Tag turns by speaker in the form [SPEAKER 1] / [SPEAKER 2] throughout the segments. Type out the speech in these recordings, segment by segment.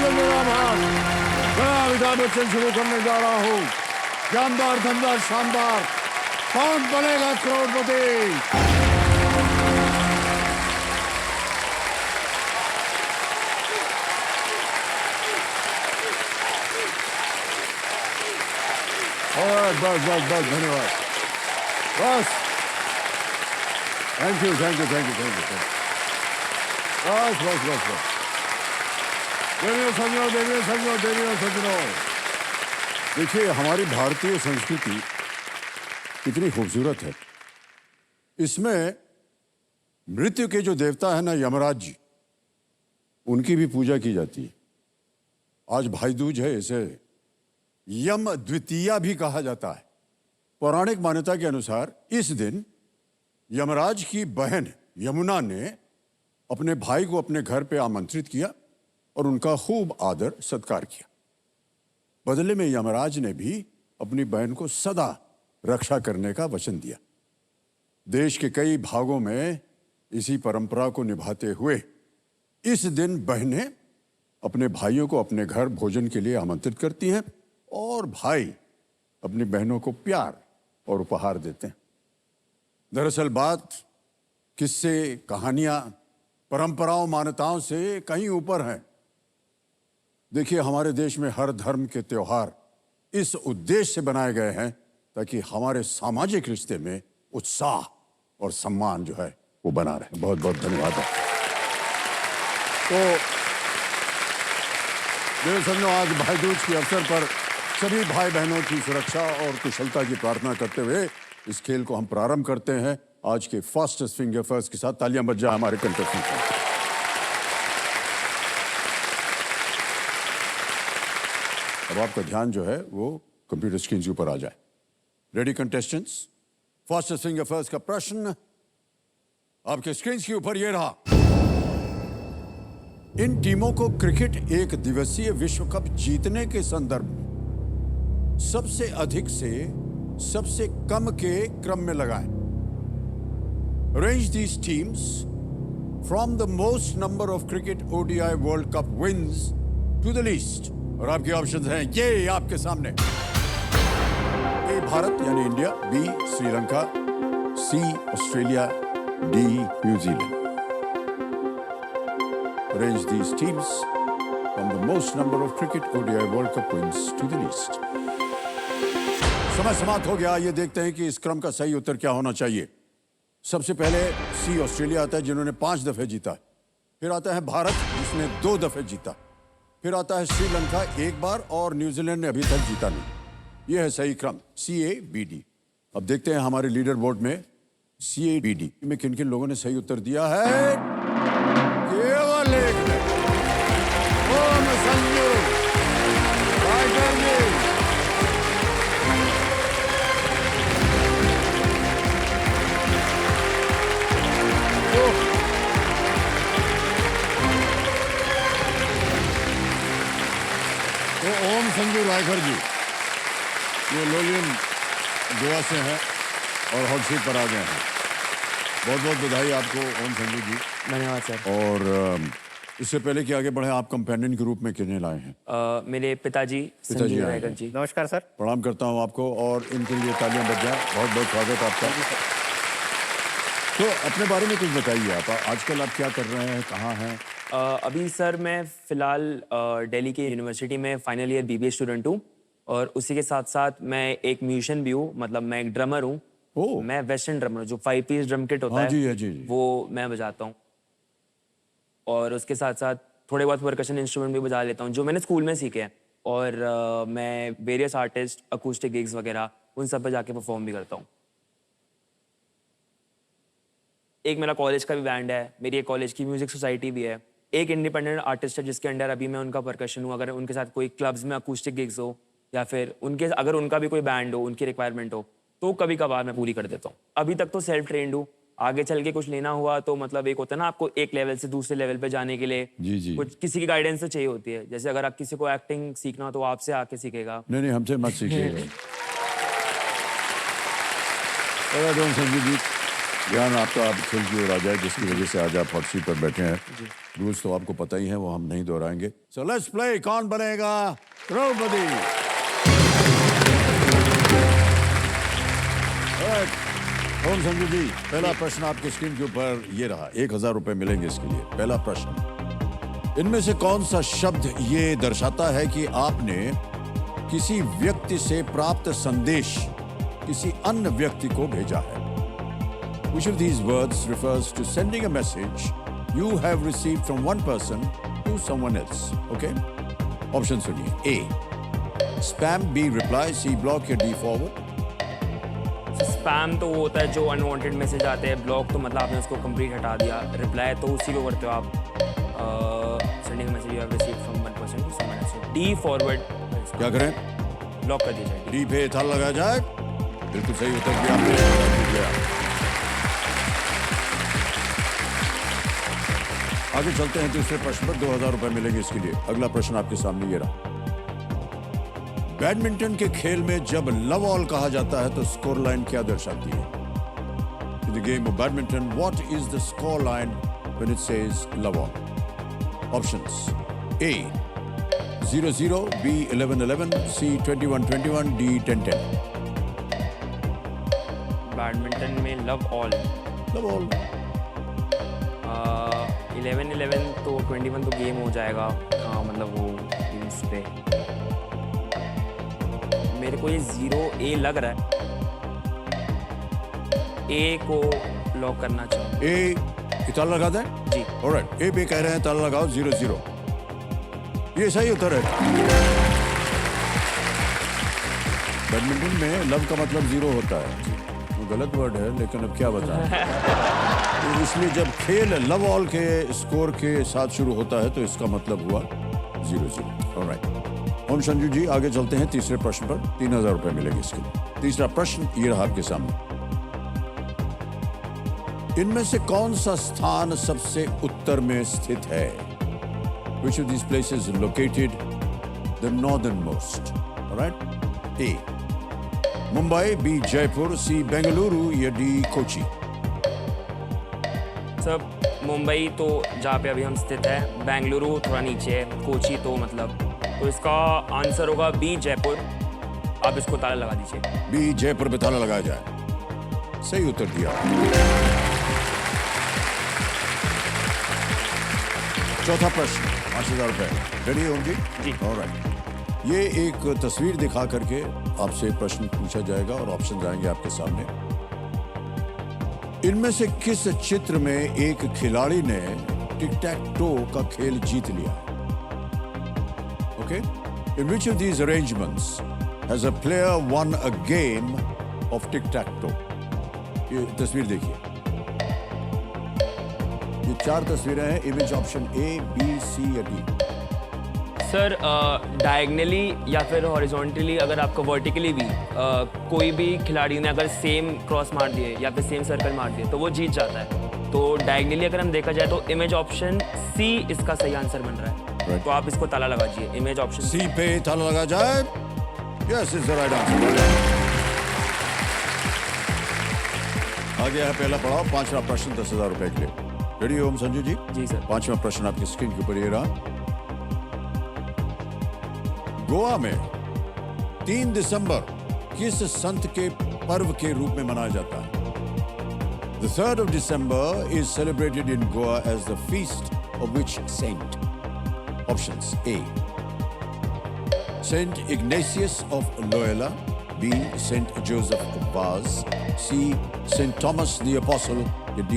[SPEAKER 1] आभार। मैं अमिताभ बच्चन शुरू करने जा रहा हूँ। जानदार, धमदार, शानदार। कौन बनेगा करोड़पति? बस बस बस, धन्यवाद। बस, thank you thank you thank you thank you. बस बस बस बस। देवियों सज्जनों, देवियों सज्जनों, देवियों सज्जनों, देखिए हमारी भारतीय संस्कृति कितनी खूबसूरत है। इसमें मृत्यु के जो देवता है ना, यमराज जी, उनकी भी पूजा की जाती है। आज भाई दूज है, इसे यम द्वितीया भी कहा जाता है। पौराणिक मान्यता के अनुसार इस दिन यमराज की बहन यमुना ने अपने भाई को अपने घर पे आमंत्रित किया और उनका खूब आदर सत्कार किया। बदले में यमराज ने भी अपनी बहन को सदा रक्षा करने का वचन दिया। देश के कई भागों में इसी परंपरा को निभाते हुए इस दिन बहनें अपने भाइयों को अपने घर भोजन के लिए आमंत्रित करती हैं और भाई अपनी बहनों को प्यार और उपहार देते हैं। दरअसल बात किस्से, कहानियां, परंपराओं, मान्यताओं से कहीं ऊपर हैं। देखिए हमारे देश में हर धर्म के त्योहार इस उद्देश्य से बनाए गए हैं ताकि हमारे सामाजिक रिश्ते में उत्साह और सम्मान जो है वो बना रहे। बहुत बहुत धन्यवाद। तो मेरे समझो आज भाई दूज के अवसर पर सभी भाई बहनों की सुरक्षा और कुशलता की प्रार्थना करते हुए इस खेल को हम प्रारंभ करते हैं आज के फास्टेस्ट फिंगर फर्स्ट के साथ। तालियां बज जाए हमारे कंटेस्टेंट को। अब आपका ध्यान जो है वो कंप्यूटर स्क्रीन के ऊपर आ जाए। Ready contestants, fastest finger first का प्रश्न आपके स्क्रीन के ऊपर ये रहा। इन टीमों को क्रिकेट एक दिवसीय विश्व कप जीतने के संदर्भ में सबसे अधिक से सबसे कम के क्रम में लगाएं। Arrange these teams from the most number of cricket ODI World Cup wins to the least. और आपके ऑप्शंस हैं ये आपके सामने। ए भारत यानी India, B Sri Lanka, C Australia, D New Zealand. Arrange these teams from the most number of cricket ODI World Cup wins to the least. समय समाप्त हो गया। ये देखते हैं कि इस क्रम का सही उत्तर क्या होना चाहिए। सबसे पहले सी ऑस्ट्रेलिया आता है जिन्होंने 5 दफे जीता। फिर आता है भारत जिसने 2 दफे जीता। फिर आता है श्रीलंका 1 बार और न्यूजीलैंड ने अभी तक जीता नहीं। यह है सही क्रम CABD। अब देखते हैं हमारे लीडर बोर्ड में CABD में किन किन लोगों ने सही उत्तर दिया है। केवल एक ने। ओम संजू, टाइगर जी। तो ओम संजू रायकर जी, ये लोलियन गोवा से हैं और हॉट सीट पर आ गए हैं। बहुत बहुत बधाई आपको ओम संजू जी।
[SPEAKER 2] धन्यवाद सर।
[SPEAKER 1] और इससे पहले कि आगे बढ़े, आप कंपेनियन के रूप में किन्हें लाए हैं?
[SPEAKER 2] मेरे पिताजी संजीव रायकर जी।
[SPEAKER 3] नमस्कार सर।
[SPEAKER 1] प्रणाम करता हूं आपको और इनके लिए तालियां बज जाए। बहुत बहुत स्वागत आपका। तो अपने बारे में कुछ बताइए। आप आजकल आप क्या कर रहे हैं, कहाँ हैं?
[SPEAKER 2] अभी सर मैं फ़िलहाल दिल्ली के यूनिवर्सिटी में फाइनल ईयर BBA स्टूडेंट हूँ और उसी के साथ साथ मैं एक म्यूजिशियन भी हूँ। मतलब मैं एक ड्रमर हूँ। मैं वेस्टर्न ड्रमर हूँ, जो 5 पीस ड्रम किट होता है
[SPEAKER 1] जी।
[SPEAKER 2] वो मैं बजाता हूँ। और उसके साथ साथ थोड़े बहुत परकशन इंस्ट्रूमेंट भी बजा लेता हूँ जो मैंने स्कूल में सीखे हैं। और मैं वेरियस आर्टिस्ट, अकूस्टिक गिग्स वगैरह उन सब पे जाके परफॉर्म भी करता हूँ। एक मेरा कॉलेज का भी बैंड है, मेरी एक कॉलेज की म्यूजिक सोसाइटी भी है। एक इंडिपेंडेंट आर्टिस्ट है जिसके अंडर अभी मैं उनका परकशन हूँ। अगर उनके साथ कोई क्लब्स में अकूस्टिक गिग्स हो या फिर अगर उनका भी कोई बैंड हो, उनकी रिक्वायरमेंट हो, तो कभी कभार मैं पूरी कर देता हूँ। अभी तक तो सेल्फ ट्रेंड हूँ। आगे चल के कुछ लेना हुआ तो मतलब एक होता है ना, आपको एक लेवल से दूसरे लेवल पे जाने के लिए
[SPEAKER 1] जी।
[SPEAKER 2] कुछ किसी की गाइडेंस तो चाहिए होती है। जैसे अगर आप किसी को एक्टिंग सीखना हो तो आपसे आके सीखेगा।
[SPEAKER 1] नहीं, हमसे मत सीखिएगा। संजीव जी, ध्यान आपका आप खेल की ओर आ जाए, जिसकी वजह से आज आप हॉट सीट पर बैठे हैं। रूल्स तो आपको पता ही है, वो हम नहीं दोहराएंगे। सो लेट्स प्ले कौन बनेगा करोड़पति। ओम संजू जी, पहला प्रश्न आपके स्क्रीन के ऊपर ये रहा। 1000 रुपए मिलेंगे इसके लिए। पहला प्रश्न, इनमें से कौन सा शब्द ये दर्शाता है कि आपने किसी व्यक्ति से प्राप्त संदेश किसी अन्य व्यक्ति को भेजा है? Which of these words refers to sending a message you have received from one person to someone else? Okay? Option सुनिए। A, spam, B, reply, C, block या D, forward?
[SPEAKER 2] स्पैम तो वो होता है जो अनवांटेड मैसेज आते हैं, block तो मतलब आपने उसको कंप्लीट हटा दिया, रिप्लाई तो उसी को करते हो आप, sending message you have received from one person to someone else. D, forward.
[SPEAKER 1] क्या करें?
[SPEAKER 2] ब्लॉक कर दिया जाए।
[SPEAKER 1] डी पे ताला लगाया जाए। बिल्कुल सही उत्तर दिया आपने। आगे चलते हैं दूसरे प्रश्न पर। 2000 रुपए मिलेंगे इसके लिए। अगला प्रश्न आपके सामने ये रहा। बैडमिंटन के खेल में जब लव ऑल कहा जाता है तो स्कोर लाइन क्या दर्शाती है? In the game of badminton, what is the score line when it says love all? Options: A, 0-0, B, 11-11, C, 21-21, D, 10-10.
[SPEAKER 2] Badminton में लव ऑल,
[SPEAKER 1] Love all.
[SPEAKER 2] 11-11 तो 21 तो गेम हो जाएगा। हाँ मतलब वो टीम्स पे मेरे को ये 0A लग रहा है। ए को लॉक करना चाहूँ।
[SPEAKER 1] A ताला लगा दें?
[SPEAKER 2] जी।
[SPEAKER 1] Alright, A पे कह रहे हैं ताला लगाओ 0-0। ये सही उत्तर है। बैडमिंटन में लव का मतलब 0 होता है। वो गलत वर्ड है लेकिन अब क्या बताएं। तो इसलिए जब खेल लव ऑल के स्कोर के साथ शुरू होता है तो इसका मतलब हुआ 0-0। ऑलराइट, ओम संजू जी आगे चलते हैं तीसरे प्रश्न पर। 3000 रुपए मिलेंगे इसके लिए। तीसरा प्रश्न ये रहा आपके सामने। इनमें से कौन सा स्थान सबसे उत्तर में स्थित है? Which of these places is located the northernmost? Alright? A, Mumbai, B, Jaipur, C, Bengaluru या D, कोची?
[SPEAKER 2] सब मुंबई तो जहाँ पे अभी हम स्थित है, बेंगलुरु थोड़ा नीचे है, कोची तो मतलब, तो इसका आंसर होगा बी, जयपुर। आप इसको ताला लगा दीजिए।
[SPEAKER 1] बी, जयपुर पे ताला लगाया जाए। सही उत्तर दिया। चौथा प्रश्न, 5000 रुपए। रेडी होंगे?
[SPEAKER 2] जी।
[SPEAKER 1] ऑलराइट, ये एक तस्वीर दिखा करके आपसे प्रश्न पूछा जाएगा और ऑप्शन आएंगे आपके सामने। इनमें से किस चित्र में एक खिलाड़ी ने टिक टैक टो का खेल जीत लिया? Okay, in which of these arrangements has a player one a game of tick tech to? ये तस्वीर देखिए। ये 4 तस्वीरें हैं। इमेज ऑप्शन ए, बी, सी या डी?
[SPEAKER 2] सर डायगनली या फिर हॉरिजॉन्टली, अगर आपको वर्टिकली भी कोई भी खिलाड़ी ने अगर सेम क्रॉस मार दिए या फिर सेम सर्कल मार दिए तो वो जीत जाता है। तो डायगनली अगर हम देखा जाए तो इमेज ऑप्शन सी इसका सही आंसर बन रहा है।
[SPEAKER 1] Right.
[SPEAKER 2] तो आप इसको ताला लगा दीजिए। इमेज ऑप्शन
[SPEAKER 1] सी पे ताला लगा जाए। Yes, is the right answer. आगे है पहला पड़ाव, 5वां प्रश्न 10,000 रुपए के लिए। रेडी ओम संजू जी?
[SPEAKER 2] जी सर।
[SPEAKER 1] 5वां प्रश्न आपकी स्क्रीन के ऊपर ये रहा। गोवा में 3 दिसंबर किस संत के पर्व के रूप में मनाया जाता है? The 3rd of December is celebrated in Goa as the feast of which saint? Options: A, Saint Ignatius of Loyola, B, Saint Joseph of Vaz, C, Saint Thomas the Apostle, D,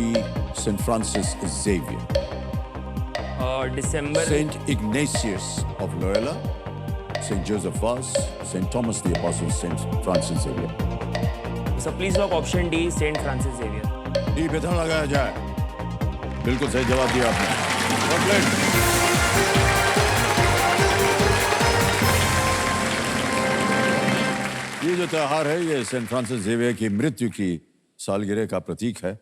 [SPEAKER 1] Saint Francis Xavier.
[SPEAKER 2] December
[SPEAKER 1] Saint Ignatius of Loyola, Saint Joseph Vaz, Saint Thomas the Apostle, Saint Francis Xavier.
[SPEAKER 2] Sir please lock option D, Saint Francis Xavier.
[SPEAKER 1] D पे ताला लगाया जाए। बिल्कुल सही जवाब दिया आपने। Complete. ये जो त्योहार है ये सेंट फ्रांसिस जेवियर की मृत्यु की सालगिरह का प्रतीक है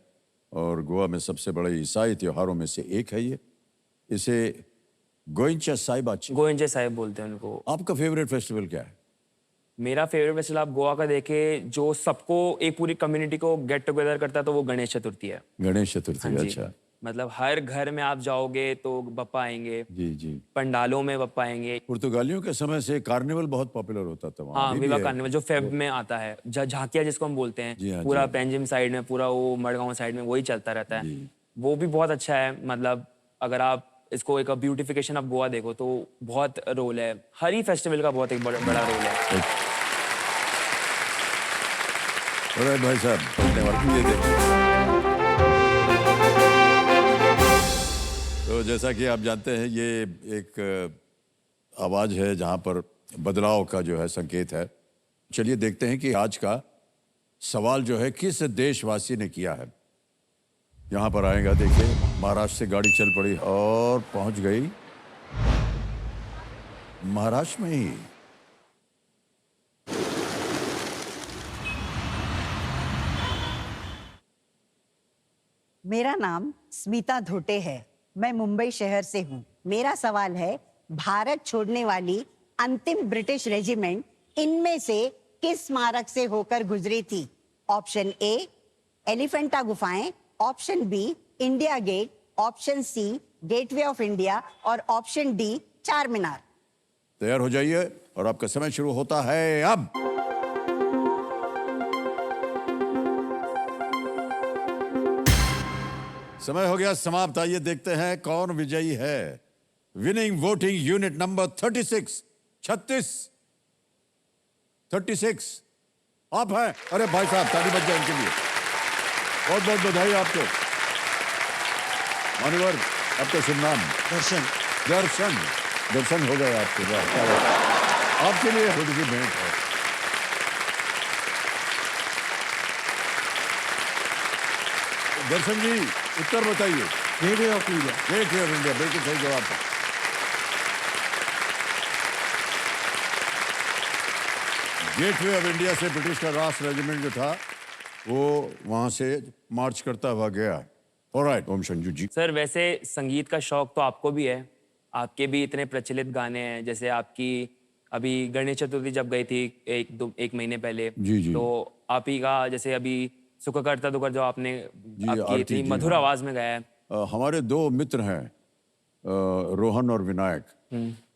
[SPEAKER 1] और गोवा में सबसे बड़े ईसाई त्योहारों में से एक है ये। इसे गोइंचा साहिबाची,
[SPEAKER 2] गोविंदे साहिब बोलते हैं उनको।
[SPEAKER 1] आपका फेवरेट फेस्टिवल क्या है?
[SPEAKER 2] मेरा फेवरेट फेस्टिवल आप गोवा का देखे जो सबको एक पूरी कम्युनिटी को गेट टुगेदर करता है तो वो गणेश चतुर्थी है।
[SPEAKER 1] गणेश चतुर्थी।
[SPEAKER 2] हाँ जी।
[SPEAKER 1] अच्छा,
[SPEAKER 2] मतलब हर घर में आप जाओगे तो बप्पा आएंगे,
[SPEAKER 1] जी जी।
[SPEAKER 2] पंडालों में बप्पा आएंगे।
[SPEAKER 1] पुर्तगालियों के समय से कार्निवल बहुत पॉपुलर होता था वहाँ,
[SPEAKER 2] हाँ,
[SPEAKER 1] अभी भी
[SPEAKER 2] विवा
[SPEAKER 1] है।
[SPEAKER 2] कार्निवल जो फेब में आता है, झांकिया जिसको हम बोलते हैं,
[SPEAKER 1] जी हाँ,
[SPEAKER 2] पूरा
[SPEAKER 1] जी।
[SPEAKER 2] पेंजिम साइड में, पूरा वो मड़गांव साइड में वही चलता रहता है।
[SPEAKER 1] जी।
[SPEAKER 2] वो भी बहुत अच्छा है। मतलब अगर आप इसको एक ब्यूटिफिकेशन ऑफ गोवा देखो तो बहुत रोल है, हर ही फेस्टिवल का बहुत एक बड़ा रोल है।
[SPEAKER 1] अरे भाई साहब, धन्यवाद। ये देखिए, तो जैसा कि आप जानते हैं, ये एक आवाज है जहां पर बदलाव का जो है संकेत है। चलिए देखते हैं कि आज का सवाल जो है किस देशवासी ने किया है। यहां पर आएगा, देखिए, महाराष्ट्र से गाड़ी चल पड़ी और पहुंच गई महाराष्ट्र में ही।
[SPEAKER 3] मेरा नाम स्मिता धोटे है। मैं मुंबई शहर से हूँ। मेरा सवाल है, भारत छोड़ने वाली अंतिम ब्रिटिश रेजिमेंट इनमें से किस स्मारक से होकर गुजरी थी? ऑप्शन ए एलिफेंटा गुफाएं, option B India Gate, option C Gateway of India और ऑप्शन डी चार मीनार।
[SPEAKER 1] तैयार हो जाइए और आपका समय शुरू होता है अब। समय हो गया समाप्त। आइए देखते हैं कौन विजयी है। विनिंग वोटिंग यूनिट नंबर 36 आप हैं। अरे भाई साहब, ताली बज जाए इनके लिए। बहुत बहुत बधाई आपको। मान्यवर, आपका शुभ नाम?
[SPEAKER 4] दर्शन।
[SPEAKER 1] दर्शन। दर्शन हो गए आपके। वाह, क्या बात है। आपके लिए थोड़ी सी भेंट है। दर्शन जी, उत्तर बताइए।
[SPEAKER 4] Gateway of India.
[SPEAKER 1] Gateway of India, बिल्कुल सही जवाब था। गेटवे ऑफ इंडिया से ब्रिटिश का राष्ट्र रेजिमेंट जो था वो वहां से मार्च करता हुआ गया। ऑलराइट, ओम संजू जी।
[SPEAKER 2] सर, वैसे संगीत का शौक तो आपको भी है, आपके भी इतने प्रचलित गाने हैं। जैसे आपकी अभी गणेश चतुर्थी जब गई थी एक महीने पहले,
[SPEAKER 1] जी, जी।
[SPEAKER 2] तो आप ही का जैसे अभी सुख करता दुकर जो आपने आपकी
[SPEAKER 1] आरती
[SPEAKER 2] इतनी
[SPEAKER 1] जी,
[SPEAKER 2] मधुर
[SPEAKER 1] हाँ।
[SPEAKER 2] आवाज में गाया है।
[SPEAKER 1] हमारे दो मित्र हैं, रोहन और विनायक।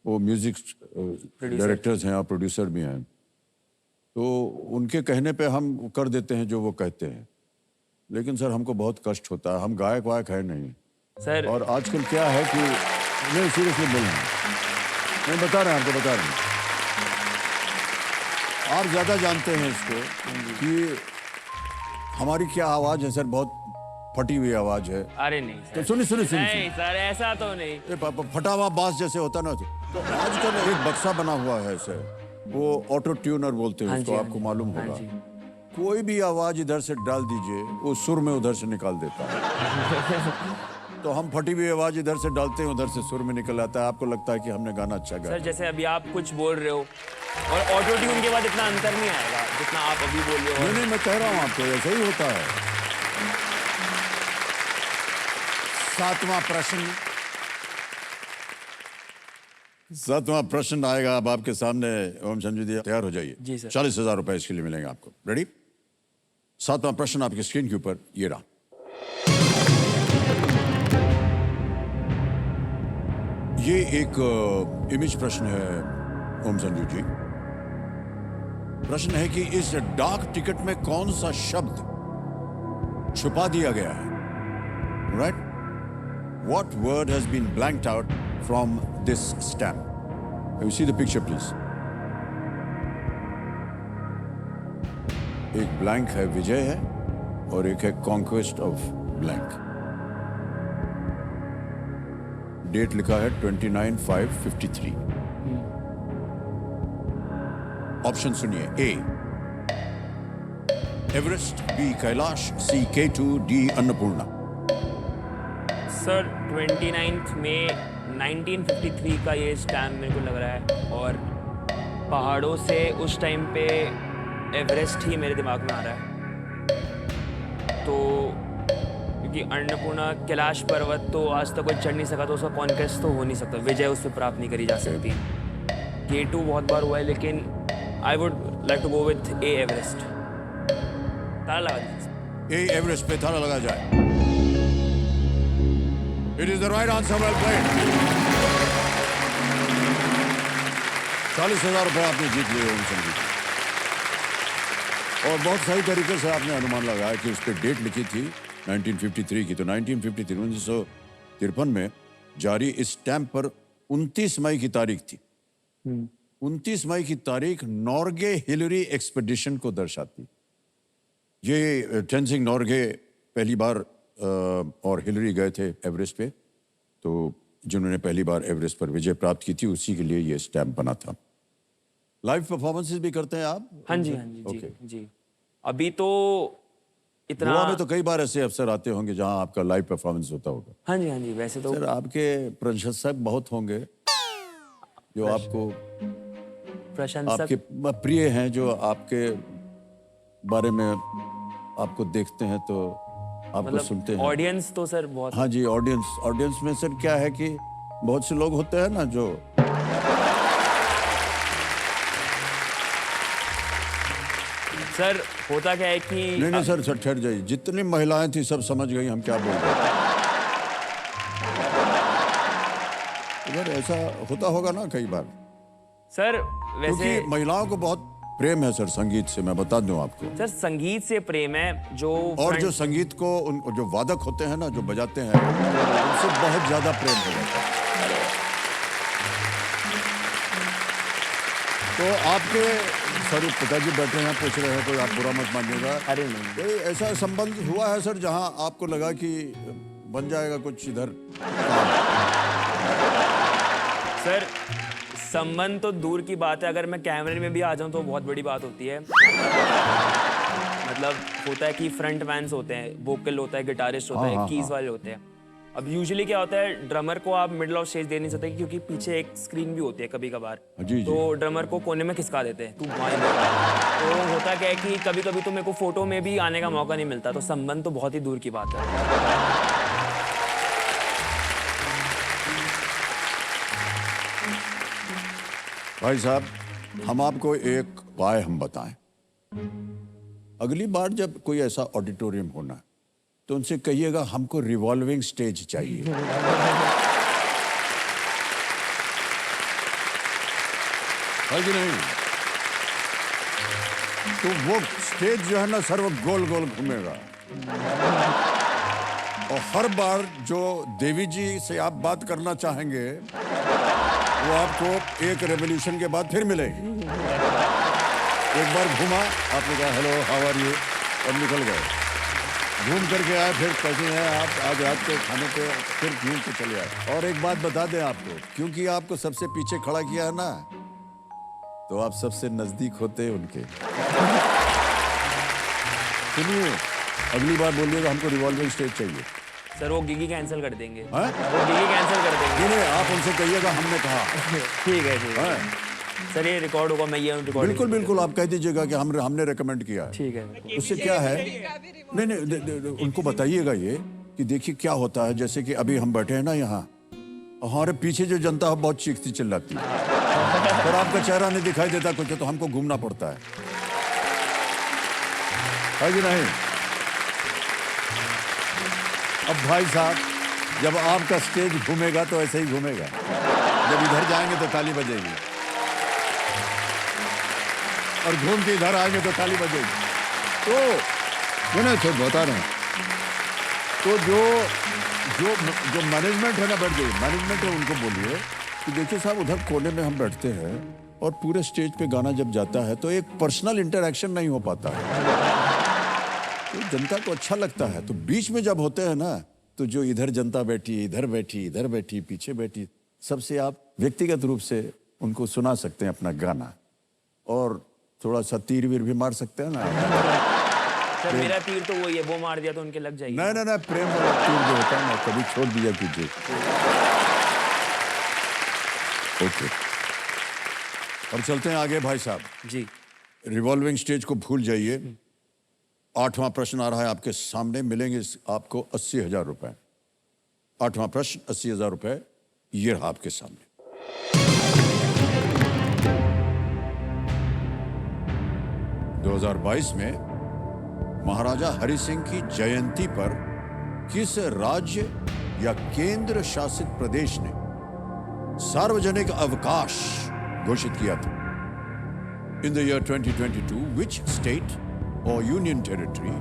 [SPEAKER 1] वो म्यूजिक डायरेक्टर्स हैं और प्रोड्यूसर भी हैं। तो उनके कहने पे हम कर देते हैं जो वो कहते हैं, लेकिन सर हमको बहुत कष्ट होता है। हम गायक वायक है नहीं
[SPEAKER 2] सर,
[SPEAKER 1] और आजकल क्या है कि नहीं, सीरियसली बोल रहे हैं, नहीं बता रहे हैं, आपको बता रहे हैं। आप ज्यादा जानते हैं इसको कि हमारी क्या आवाज है सर, बहुत फटी हुई आवाज है।
[SPEAKER 2] अरे नहीं
[SPEAKER 1] तो
[SPEAKER 2] सर,
[SPEAKER 1] सुनिए सुनिए सुनिए,
[SPEAKER 2] नहीं सर, ऐसा तो नहीं।
[SPEAKER 1] फटा हुआ बांस जैसे होता ना, तो आजकल एक बक्सा बना हुआ है सर, वो ऑटो ट्यूनर बोलते हैं
[SPEAKER 2] हाँ
[SPEAKER 1] उसको,
[SPEAKER 2] जी,
[SPEAKER 1] आपको मालूम
[SPEAKER 2] हाँ
[SPEAKER 1] होगा।
[SPEAKER 2] जी।
[SPEAKER 1] कोई भी आवाज इधर से डाल दीजिए, वो सुर में उधर से निकाल देता है। तो हम फटी हुई आवाज इधर से डालते हैं, उधर से सुर में निकल आता है। आपको लगता है कि हमने गाना अच्छा गाया।
[SPEAKER 2] सर, जैसे अभी आप कुछ बोल रहे हो और ऑटो ट्यून के बाद इतना अंतर नहीं आएगा जितना आप अभी बोल रहे हो।
[SPEAKER 1] नहीं नहीं, मैं कह रहा हूँ आपको, ऐसा ही होता है। सातवां प्रश्न आएगा अब आपके सामने। ओम संजू जी, तैयार हो जाइए।
[SPEAKER 2] जी सर।
[SPEAKER 1] 40,000 रुपए इसके लिए मिलेंगे आपको। रेडी? सातवां प्रश्न आपकी स्क्रीन के ऊपर ये रहा। ये एक इमेज प्रश्न है ओम संजू जी। प्रश्न है कि इस डाक टिकट में कौन सा शब्द छुपा दिया गया है? Right? What word has been blanked out from this stamp? Can you see the picture, please? एक ब्लैंक है विजय है और एक है कॉन्क्वेस्ट ऑफ ब्लैंक। डेट लिखा है 29/5/53। ऑप्शन सुनिए। ए एवरेस्ट, बी कैलाश, सी K2, डी अन्नपूर्णा।
[SPEAKER 2] सर, 29 मई 1953 का ये स्टैम्प मेरे को लग रहा है, और पहाड़ों से उस टाइम पे एवरेस्ट ही मेरे दिमाग में आ रहा है। तो क्योंकि अन्नपूर्णा कैलाश पर्वत तो आज तक कोई चढ़ नहीं सका, तो उसका कॉन्क्वेस्ट तो हो नहीं सकता, विजय उस पर प्राप्त नहीं करी जा सकती। K2 बहुत बार हुआ है, लेकिन I would like to go with A Everest. ताला लगा दीजिए।
[SPEAKER 1] ए एवरेस्ट पे ताला लगा जाए। It is the right answer, well played. 40,000 रुपए आपने जीत लिए ओम संगीत। और बहुत सही तरीके से आपने अनुमान लगाया कि उस पर डेट लिखी थी 1953 की। तो 1953 में जारी इस स्टैम्प पर 29 मई की तारीख थी। 29 मई की तारीख नॉर्गे हिलरी एक्सपेडिशन को दर्शाती। ये टेंजिंग नॉर्गे पहली बार और हिलरी गए थे एवरेस्ट पे, तो जिन्होंने पहली बार एवरेस्ट पर विजय प्राप्त की थी, उसी के लिए ये स्टैम्प बना था। लाइव परफॉर्मेंसेस भी करते हैं आप?
[SPEAKER 2] हाँ जी, हाँ जी,
[SPEAKER 1] Okay.
[SPEAKER 2] जी। अभी तो इतना।
[SPEAKER 1] गोवा में तो कई बार ऐसे अवसर आते होंगे जहां आपका लाइव परफॉर्मेंस होता होगा।
[SPEAKER 2] हाँ जी, हाँ जी, वैसे तो
[SPEAKER 1] सर, आपके प्रशंसक बहुत होंगे जो आपको
[SPEAKER 2] प्रशंसक।
[SPEAKER 1] आपके प्रिय हैं, जो आपके बारे में आपको देखते हैं तो आपको सुनते हैं।
[SPEAKER 2] ऑडियंस तो सर बहुत।
[SPEAKER 1] हाँ जी, ऑडियंस में सर क्या है कि बहुत से लोग होते हैं ना जो
[SPEAKER 2] सर होता क्या है कि
[SPEAKER 1] नहीं सर ठहर जाइए। जितनी महिलाएं थी सब समझ गई हम क्या बोल रहे हैं। इधर ऐसा होता होगा ना कई बार,
[SPEAKER 2] सर
[SPEAKER 1] क्योंकि
[SPEAKER 2] वैसे
[SPEAKER 1] महिलाओं को बहुत प्रेम है सर संगीत से, मैं बता दूं आपको।
[SPEAKER 2] सर संगीत से प्रेम है जो
[SPEAKER 1] और जो संगीत को जो वादक होते हैं ना, जो बजाते हैं, उनसे बहुत ज्यादा प्रेम हो जाता है। तो आपके सर पिताजी बैठे हैं, पूछ रहे हैं, कोई आप बुरा मत मानिएगा।
[SPEAKER 2] अरे नहीं
[SPEAKER 1] कोई ऐसा संबंध हुआ है सर जहां आपको लगा कि बन जाएगा कुछ इधर काम?
[SPEAKER 2] सर, संबंध तो दूर की बात है, अगर मैं कैमरे में भी आ जाऊं तो बहुत बड़ी बात होती है। मतलब होता है कि फ्रंट मैन्स होते हैं, वोकल होता है, गिटारिस्ट होता है, कीज वाले होते हैं। अब यूजुअली क्या होता है, ड्रमर को आप मिडिल ऑफ स्टेज दे नहीं सकते क्योंकि पीछे एक स्क्रीन भी होती है कभी कभार।
[SPEAKER 1] जी।
[SPEAKER 2] तो ड्रमर को कोने में खिसका देते हैं, तू वहाँ ही बैठ। तो होता क्या है कि कभी कभी तो मेरे को फोटो में भी आने का मौका नहीं मिलता, तो संबंध तो बहुत ही दूर की बात है।
[SPEAKER 1] भाई साहब, हम आपको एक उपाय हम बताएं। अगली बार जब कोई ऐसा ऑडिटोरियम होना है तो उनसे कहिएगा हमको रिवॉल्विंग स्टेज चाहिए। है कि नहीं? तो वो स्टेज जो है ना सर, वो गोल गोल घूमेगा। और हर बार जो देवी जी से आप बात करना चाहेंगे वो आपको एक रेवोल्यूशन के बाद फिर मिलेगी। एक बार घुमा, आपने कहा हेलो हाउ आर यू, और निकल गए। घूम करके आए, फिर कैसे हैं आप, आज रात के खाने पे, फिर घूम के चले आए। और एक बात बता दें आपको, क्योंकि आपको सबसे पीछे खड़ा किया है ना, तो आप सबसे नजदीक होते हैं उनके। सुनिए, अगली बार बोलिएगा हमको रिवॉल्विंग स्टेज चाहिए।
[SPEAKER 2] सर वो गिगी कैंसिल कर देंगे।
[SPEAKER 1] हाँ?
[SPEAKER 2] वो गिगी कैंसिल कर देंगे।
[SPEAKER 1] नहीं, आप उनसे कहिएगा हमने कहा।
[SPEAKER 2] ठीक है, ठीक है।
[SPEAKER 1] हाँ?
[SPEAKER 2] सर ये रिकॉर्ड होगा, मैं ये रिकॉर्ड।
[SPEAKER 1] बिल्कुल आप कह दीजिएगा कि हमने रेकमेंड किया है।
[SPEAKER 2] ठीक है।
[SPEAKER 1] उससे क्या है, नहीं, उनको बताइएगा ये कि देखिए क्या होता है। जैसे कि अभी हम बैठे हैं ना यहाँ, हमारे पीछे जो जनता है बहुत चीखती चिल्लाती है, पर आपका चेहरा नहीं दिखाई देता कुछ, तो हमको घूमना पड़ता है कि नहीं? अब भाई साहब, जब आपका स्टेज घूमेगा तो ऐसे ही घूमेगा। जब इधर जाएंगे तो ताली बजेगी, और घूम के इधर आएंगे तो ताली बजेगी। तो मैंने तो बता रहे हैं, तो जो मैनेजमेंट है ना, बैठ गई मैनेजमेंट है, उनको बोलिए कि देखिए साहब, उधर कोने में हम बैठते हैं और पूरे स्टेज पे गाना जब जाता है तो एक पर्सनल इंटरेक्शन नहीं हो पाता है, तो जनता को अच्छा लगता है। तो बीच में जब होते हैं ना, तो जो इधर जनता बैठी, इधर बैठी, पीछे बैठी, सबसे आप व्यक्तिगत रूप से उनको सुना सकते हैं अपना गाना, और थोड़ा सा तीर वीर भी मार सकते हैं ना।
[SPEAKER 2] सर मेरा तीर तो वही है, वो मार दिया तो उनके लग जाएगी।
[SPEAKER 1] नहीं, प्रेम वाला तीर जो होता है ना, कभी छोड़ दिया कीजिए। ओके, और चलते हैं आगे भाई साहब
[SPEAKER 2] जी।
[SPEAKER 1] रिवॉल्विंग स्टेज को भूल जाइए। 8वां प्रश्न आ रहा है आपके सामने, मिलेंगे आपको 80,000 रुपए। 8वां प्रश्न 80,000 रुपए, ये रहा आपके सामने। (2022) में महाराजा हरि सिंह की जयंती पर किस राज्य या केंद्र शासित प्रदेश ने सार्वजनिक अवकाश घोषित किया था? In the year 2022, which state or union territory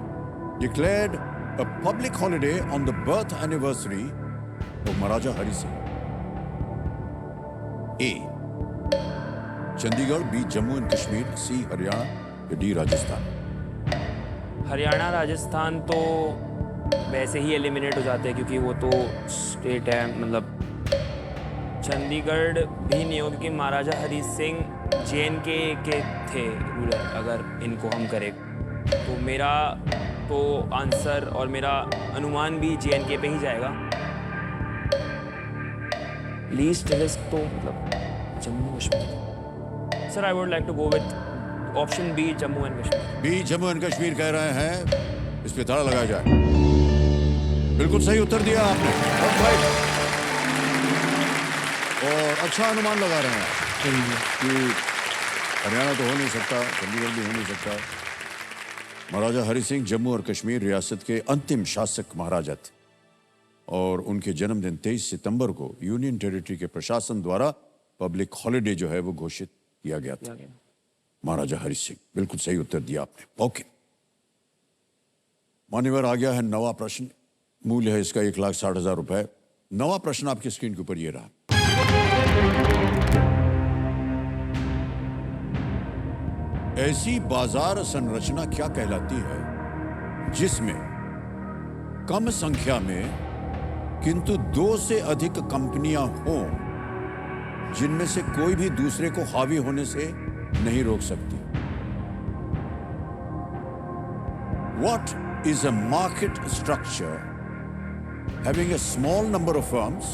[SPEAKER 1] declared a public holiday on the birth anniversary of Maharaja Hari Singh? A. Chandigarh, B. Jammu and Kashmir, C. Haryana, D. Rajasthan.
[SPEAKER 2] Haryana Rajasthan तो वैसे ही एलिमिनेट हो जाते हैं क्योंकि वो तो state है, मतलब चंडीगढ़ भी नहीं हो क्योंकि महाराजा हरी सिंह JNK के थे रूलर, अगर इनको हम करें तो मेरा तो आंसर और मेरा अनुमान भी JNK पे ही जाएगा। लीस्ट रिस्क तो मतलब Jammu Kashmir. Sir I would like to go with option B, Jammu and Kashmir.
[SPEAKER 1] B Jammu and Kashmir कह रहे हैं, इस पे ताला लगाया जाए। बिल्कुल सही उत्तर दिया आपने, right। और अच्छा अनुमान लगा रहे हैं कि हरियाणा तो हो नहीं सकता, चंडीगढ़ भी हो नहीं सकता। महाराजा हरि सिंह जम्मू और कश्मीर रियासत के अंतिम शासक महाराजा थे और उनके जन्मदिन 23 सितंबर को यूनियन टेरिटरी के प्रशासन द्वारा पब्लिक हॉलिडे जो है वो घोषित किया गया था। महाराजा हरि सिंह, बिल्कुल सही उत्तर दिया आपने। ओके, मान्यवर आ गया है नवा प्रश्न। मूल्य है इसका 1,60,000 रुपए। नवा प्रश्न आपकी स्क्रीन के ऊपर ये रहा। ऐसी बाजार संरचना क्या कहलाती है जिसमें कम संख्या में किंतु 2 से अधिक कंपनियां हों जिनमें से कोई भी दूसरे को हावी होने से नहीं रोक सकती? What is a market structure having a small number of firms,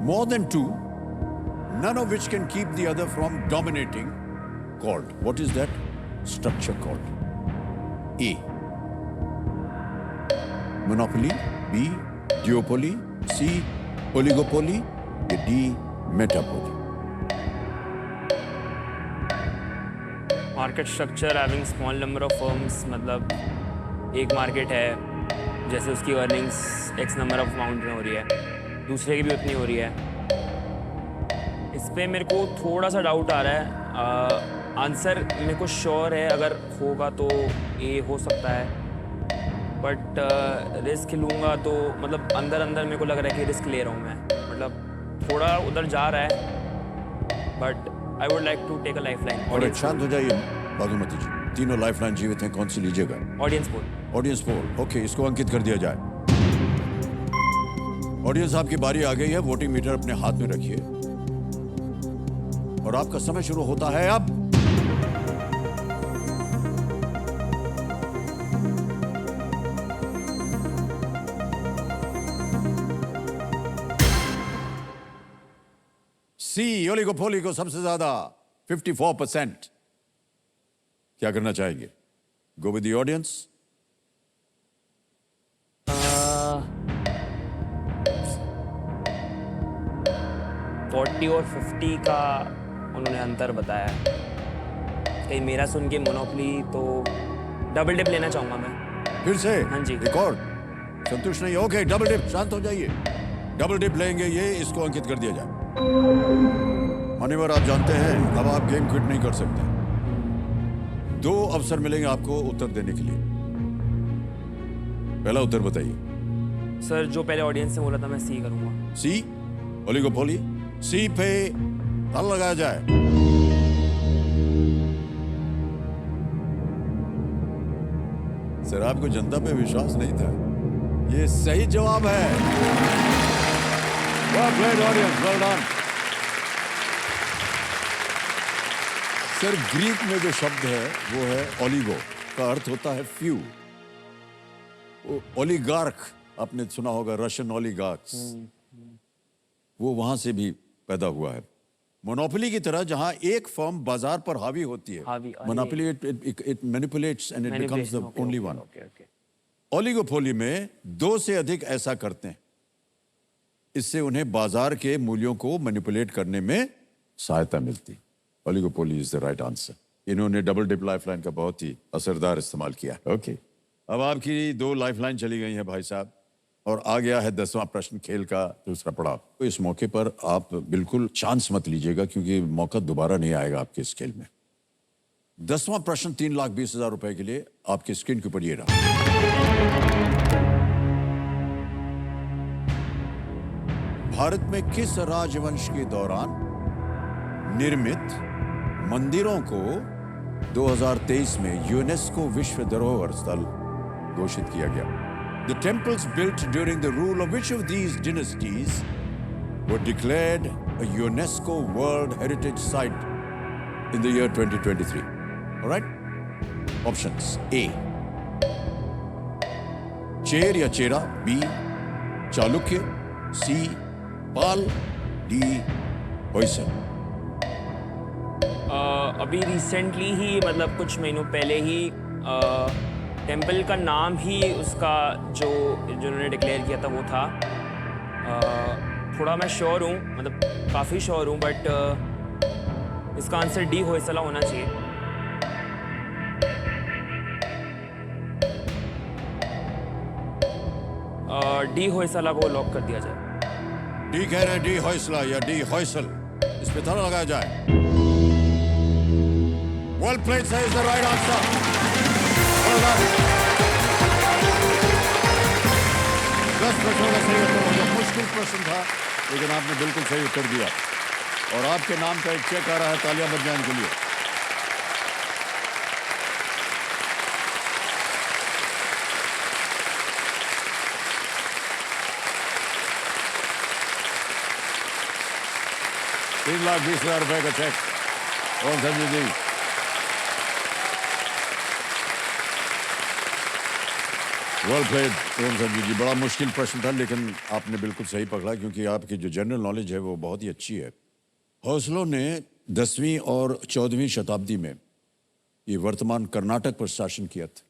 [SPEAKER 1] more than 2, none of which can keep the other from dominating, called? What is that structure called? A. Monopoly, B. Duopoly, C. Oligopoly, D. Metapoly.
[SPEAKER 2] Market structure having small number of firms, मतलब एक market है जैसे उसकी earnings X number of amount में हो रही है, दूसरे की भी उतनी हो रही है। इस पे मेरे को थोड़ा सा डाउट आ रहा है। आंसर मेरे को श्योर है, अगर होगा तो A हो सकता है, बट रिस्क लूँगा तो मतलब अंदर अंदर मेरे को लग रहा है कि रिस्क ले रहा हूँ मैं, मतलब थोड़ा उधर जा रहा है, but I would like to take a lifeline.
[SPEAKER 1] और शांत हो जाइए बागुमती जी, तीनों लाइफ लाइन जीवित हैं, कौन सी लीजिएगा?
[SPEAKER 2] Audience poll.
[SPEAKER 1] Audience poll, okay, इसको अंकित कर दिया जाए। ऑडियंस, आपकी बारी आ गई है। वोटिंग मीटर अपने हाथ में रखिए और आपका समय शुरू होता है अब। सी, ओलिगोपोली को सबसे ज्यादा 54%। क्या करना चाहेंगे? Go with the audience.
[SPEAKER 2] 40 और 50 का उन्होंने अंतर बताया है। कहीं मेरा सुन के मोनोपोली तो डबल डिप लेना चाहूंगा मैं।
[SPEAKER 1] फिर से?
[SPEAKER 2] हाँ जी।
[SPEAKER 1] एक और? संतुष्ट नहीं? Okay, double dip. शांत हो जाइए, डबल डिप लेंगे ये, इसको अंकित कर दिया जाए। मान्यवर, आप जानते हैं अब आप गेम क्विट नहीं कर सकते। 2 अवसर मिलेंगे आपको उत्तर देने के लिए। पहला उत्तर बताइए।
[SPEAKER 2] सर जो पहले ऑडियंस ने बोला था मैं C करूंगा।
[SPEAKER 1] सी, ओलिगोपोली। सी पे ताला लगाया जाए। सर, आपको जनता पे विश्वास नहीं था? ये सही जवाब है। Well played, audience. Well done. Sir, Greek में जो शब्द है वो है ओलिगो, का अर्थ होता है फ्यू। ओलिगार्क आपने सुना होगा, रशियन ओलिगार्क्स, वो वहां से भी पैदा हुआ है। मोनोपोली की तरह जहां एक फर्म बाजार पर हावी होती है, monopoly it manipulates and it becomes the only one. Oligopoly में 2 से अधिक ऐसा करते हैं, इससे उन्हें बाजार के मूल्यों को मैनिपुलेट करने में सहायता मिलती। Oligopoly is the right answer. इन्होंने डबल डिप लाइफलाइन का बहुत ही असरदार इस्तेमाल किया। ओके, अब आपकी 2 लाइफलाइन चली गई हैं भाई साहब। और आ गया है 10वां प्रश्न, खेल का दूसरा पड़ाव। तो इस मौके पर आप बिल्कुल चांस मत लीजिएगा, क्योंकि मौका दोबारा नहीं आएगा आपके इस खेल में। 10वां प्रश्न 3,20,000 रुपए के लिए आपकी स्क्रीन के ऊपर ये रहा। भारत में किस राजवंश के दौरान निर्मित मंदिरों को 2023 में यूनेस्को विश्व धरोहर स्थल घोषित किया गया? The temples built during the rule of which of these dynasties were declared a UNESCO World Heritage Site in the year 2023? All right? Options: A. चेर या चेरा, B. चालुक्य, C. पाल, D. होयसल।
[SPEAKER 2] अभी रिसेंटली ही मतलब कुछ महीनों पहले ही टेम्पल का नाम ही उसका जो जिन्होंने डिक्लेयर किया था वो था। थोड़ा मैं श्योर हूँ, मतलब काफ़ी श्योर हूँ, बट इसका आंसर डी होयसला होना चाहिए। डी होयसला को लॉक कर दिया जाए।
[SPEAKER 1] डी कह रहे हैं, डी होयसला या डी होयसल, इस पे ताला लगाया जाए। Well played, sir, is the right answer. Well done. 10 प्रश्नों का सही उत्तर हो गया। मुश्किल प्रश्न था, लेकिन आपने बिल्कुल सही उत्तर दिया। और आपके नाम का एक चेक आ रहा है, तालियां बज जाएं इनके लिए। ₹3,20,000 का चेक। ओम संजय जी, वेल प्लेड ओम संजय जी। बड़ा मुश्किल प्रश्न था, लेकिन आपने बिल्कुल सही पकड़ा, क्योंकि आपकी जो जनरल नॉलेज है वो बहुत ही अच्छी है। होयसलों ने 10वीं और 14वीं शताब्दी में ये वर्तमान कर्नाटक पर शासन किया था।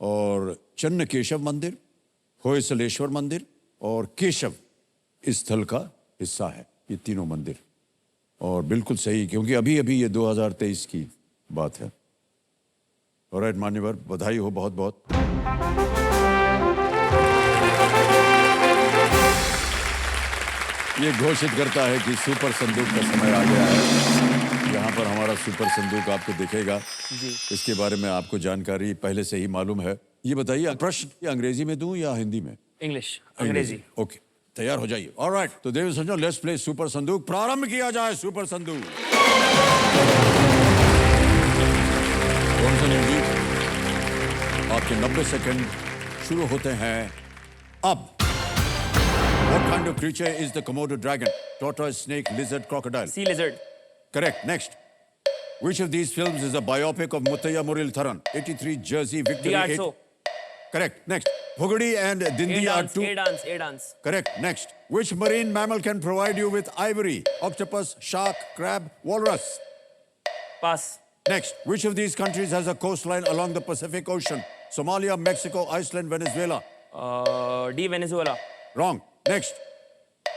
[SPEAKER 1] और चन्न केशव मंदिर, होयसलेश्वर मंदिर और केशव इस स्थल का हिस्सा है, ये तीनों मंदिर। और बिल्कुल सही, क्योंकि अभी अभी ये 2023 की बात है। ऑलराइट मान्यवर, बधाई हो बहुत बहुत। ये घोषित करता है कि सुपर संदूक का समय आ गया है। यहाँ पर हमारा सुपर संदूक आपको दिखेगा
[SPEAKER 2] जी।
[SPEAKER 1] इसके बारे में आपको जानकारी पहले से ही मालूम है। ये बताइए, प्रश्न अंग्रेजी में दूं या हिंदी में?
[SPEAKER 2] इंग्लिश, अंग्रेजी।
[SPEAKER 1] ओके, तैयार हो जाइए। ऑलराइट, तो देवी संजो, लेट्स प्ले सुपर संदूक। प्रारंभ किया जाए सुपर संदूक। जी, आपके 90 सेकंड शुरू होते हैं अब। What kind of creature is the Komodo dragon? Tortoise, snake, lizard, crocodile?
[SPEAKER 2] Sea lizard.
[SPEAKER 1] Correct. Next. Which of these films is a biopic of Muthaiya Muralidharan? 83, Jersey, Victory,
[SPEAKER 2] The
[SPEAKER 1] 8.
[SPEAKER 2] Artso.
[SPEAKER 1] Correct. Next. Bhugadi and Dindi are two.
[SPEAKER 2] A-dance.
[SPEAKER 1] Correct. Next. Which marine mammal can provide you with ivory? Octopus, shark, crab, walrus?
[SPEAKER 2] Pass.
[SPEAKER 1] Next. Which of these countries has a coastline along the Pacific Ocean? Somalia, Mexico, Iceland, Venezuela?
[SPEAKER 2] D, Venezuela.
[SPEAKER 1] Wrong. Next.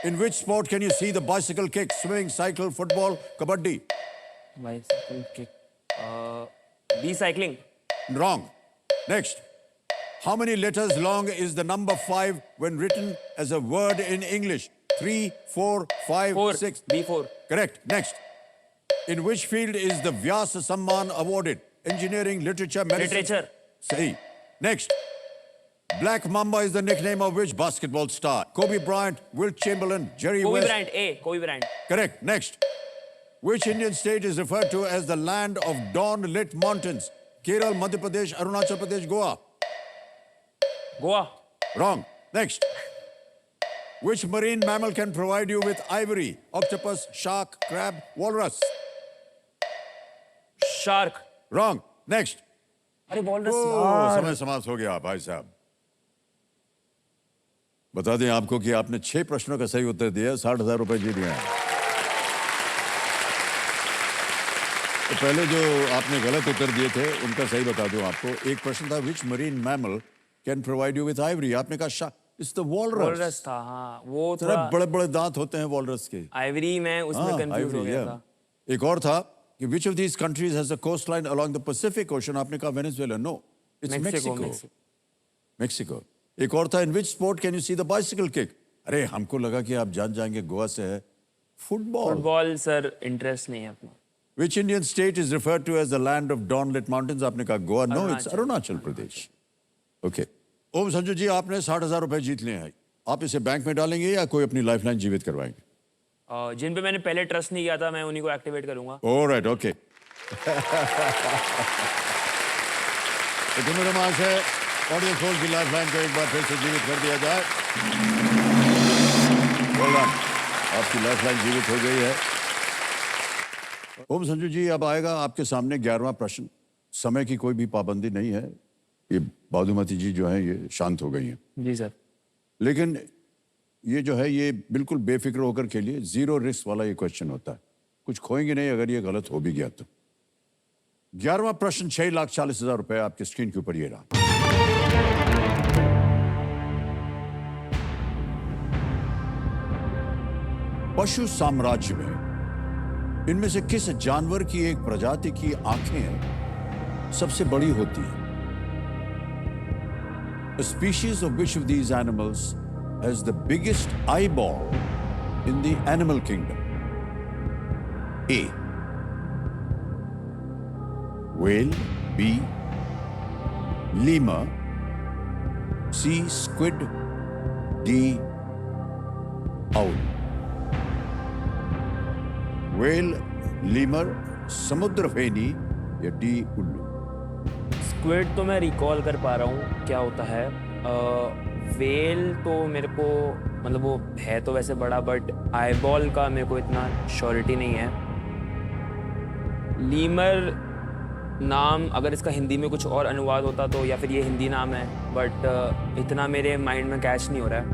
[SPEAKER 1] In which sport can you see the bicycle kick? Swimming, cycle, football, kabaddi?
[SPEAKER 2] Bicycle kick. B, cycling.
[SPEAKER 1] Wrong. Next. How many letters long is the number 5 when written as a word in English? 3, 4, 5,
[SPEAKER 2] 4.
[SPEAKER 1] 6.
[SPEAKER 2] B4.
[SPEAKER 1] Correct. Next. In which field is the Vyasa Samman awarded? Engineering, literature, medicine?
[SPEAKER 2] Literature.
[SPEAKER 1] Sahi. Next. Black Mamba is the nickname of which basketball star? Kobe Bryant, Wilt Chamberlain, Jerry
[SPEAKER 2] Kobe
[SPEAKER 1] West?
[SPEAKER 2] Bryant. A, Kobe Bryant.
[SPEAKER 1] Correct. Next. Which Indian state is referred to as the land of dawn-lit mountains? Kerala, Madhya Pradesh, Arunachal Pradesh, Goa?
[SPEAKER 2] Goa.
[SPEAKER 1] Wrong. Next. Which marine mammal can provide you with ivory? Octopus, shark, crab, walrus?
[SPEAKER 2] Shark.
[SPEAKER 1] Wrong. Next.
[SPEAKER 2] अरे walrus
[SPEAKER 1] Oh, समय समाप्त हो गया भाई साहब। बता दें आपको कि आपने 6 प्रश्नों का सही उत्तर दिया, 60,000 रुपए जीत गए हैं। तो पहले जो आपने गलत उत्तर दिए थे उनका सही बता दूं आपको। एक प्रश्न था which marine mammal can provide you with ivory, आपने कहा shark, it's the walrus.
[SPEAKER 2] walrus था, हाँ वो
[SPEAKER 1] थोड़ा
[SPEAKER 2] थोड़ा
[SPEAKER 1] बड़े बड़े दांत होते हैं वॉलरस के।
[SPEAKER 2] आइवरी में उसमें कंफ्यूज हो
[SPEAKER 1] ivory,
[SPEAKER 2] गया
[SPEAKER 1] yeah.
[SPEAKER 2] था।
[SPEAKER 1] एक और था कि which of these countries has a coast line along the Pacific Ocean, आपने कहा Venezuela. No, it's
[SPEAKER 2] Mexico,
[SPEAKER 1] Mexico. Mexico. एक और था, in which sport can you see the bicycle kick? अरे हमको लगा कि आप जान जाएंगे, गोवा से है। फुटबॉल।
[SPEAKER 2] फुटबॉल सर इंटरेस्ट नहीं है अपना।
[SPEAKER 1] Which Indian state is referred to as the land of dawnlit mountains? आपने कहा Goa. No, it's Arunachal Pradesh. Okay. Om Sanju ji, आपने 60,000 रुपए जीत लिए हैं। आप इसे बैंक में डालेंगे या कोई अपनी लाइफलाइन जीवित करवाएंगे?
[SPEAKER 2] जिन पे मैंने पहले ट्रस्ट नहीं किया था मैं उन्हीं को एक्टिवेट करूंगा।
[SPEAKER 1] Alright, okay. तो मेरे मां से ऑडियंस पोल की लाइफलाइन को एक बार फिर से जीवित कर दिया जाए। Well done. आपकी लाइफलाइन जीवित हो गई है। ओम संजू जी, अब आएगा आपके सामने 11वां प्रश्न। समय की कोई भी पाबंदी नहीं है। ये बादुमती जी जो हैं ये शांत हो गई हैं,
[SPEAKER 2] जी सर।
[SPEAKER 1] लेकिन ये जो है ये बिल्कुल बेफिक्र होकर के लिए जीरो रिस्क वाला ये क्वेश्चन होता है। कुछ खोएंगे नहीं अगर ये गलत हो भी गया तो। 11वां प्रश्न, 6,40,000 रुपए आपकी स्क्रीन के ऊपर ये रहा। पशु साम्राज्य में इनमें से किस जानवर की एक प्रजाति की आंखें सबसे बड़ी होती हैं? A species of which of these animals has the biggest eyeball in the animal kingdom? A. Whale. B. Lemur. C. Squid. D. Owl. Whale, lemur, समुद्रफेनी या डी उल्लू?
[SPEAKER 2] स्क्विड तो मैं रिकॉल कर पा रहा हूँ क्या होता है। वेल तो मेरे को मतलब वो है तो वैसे बड़ा, बट आईबॉल का मेरे को इतना श्योरिटी नहीं है। लीमर नाम अगर इसका हिंदी में कुछ और अनुवाद होता तो, या फिर ये हिंदी नाम है, बट इतना मेरे माइंड में कैच नहीं हो रहा है।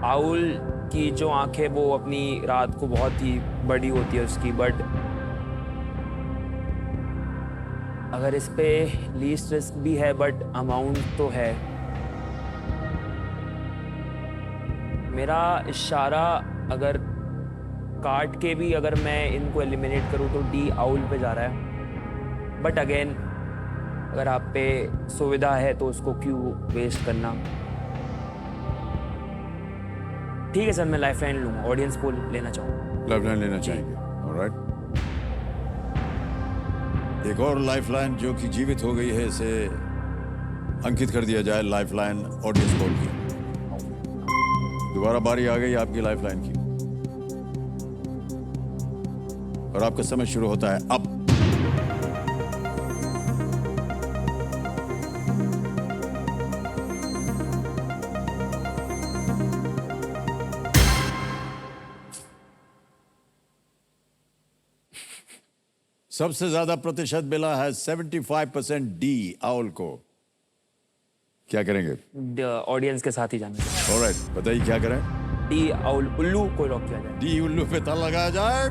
[SPEAKER 2] आउल की जो आंखें वो अपनी रात को बहुत ही बड़ी होती है उसकी, बट अगर इस पे लीस्ट रिस्क भी है बट अमाउंट तो है। मेरा इशारा अगर काट के भी अगर मैं इनको एलिमिनेट करूँ तो डी आउल पे जा रहा है, बट अगेन अगर आप पे सुविधा है तो उसको क्यों वेस्ट करना। ठीक है सर, मैं लाइफलाइन लूँगा, ऑडियंस पोल लेना चाहूँगा।
[SPEAKER 1] लाइफलाइन लेना चाहेंगे? ऑलराइट। एक और लाइफलाइन जो कि जीवित हो गई है, इसे अंकित कर दिया जाए लाइफलाइन ऑडियंस पोल की। दोबारा बारी आ गई आपकी लाइफलाइन की और आपका समय शुरू होता है अब। सबसे ज्यादा प्रतिशत मिला है 75% डी आउल को। क्या करेंगे?
[SPEAKER 2] ऑडियंस के साथ ही जाना।
[SPEAKER 1] ऑलराइट, बताइए क्या करें?
[SPEAKER 2] डी आउल उल्लू को लॉक किया जाए।
[SPEAKER 1] डी उल्लू पे ताला लगाया जाए।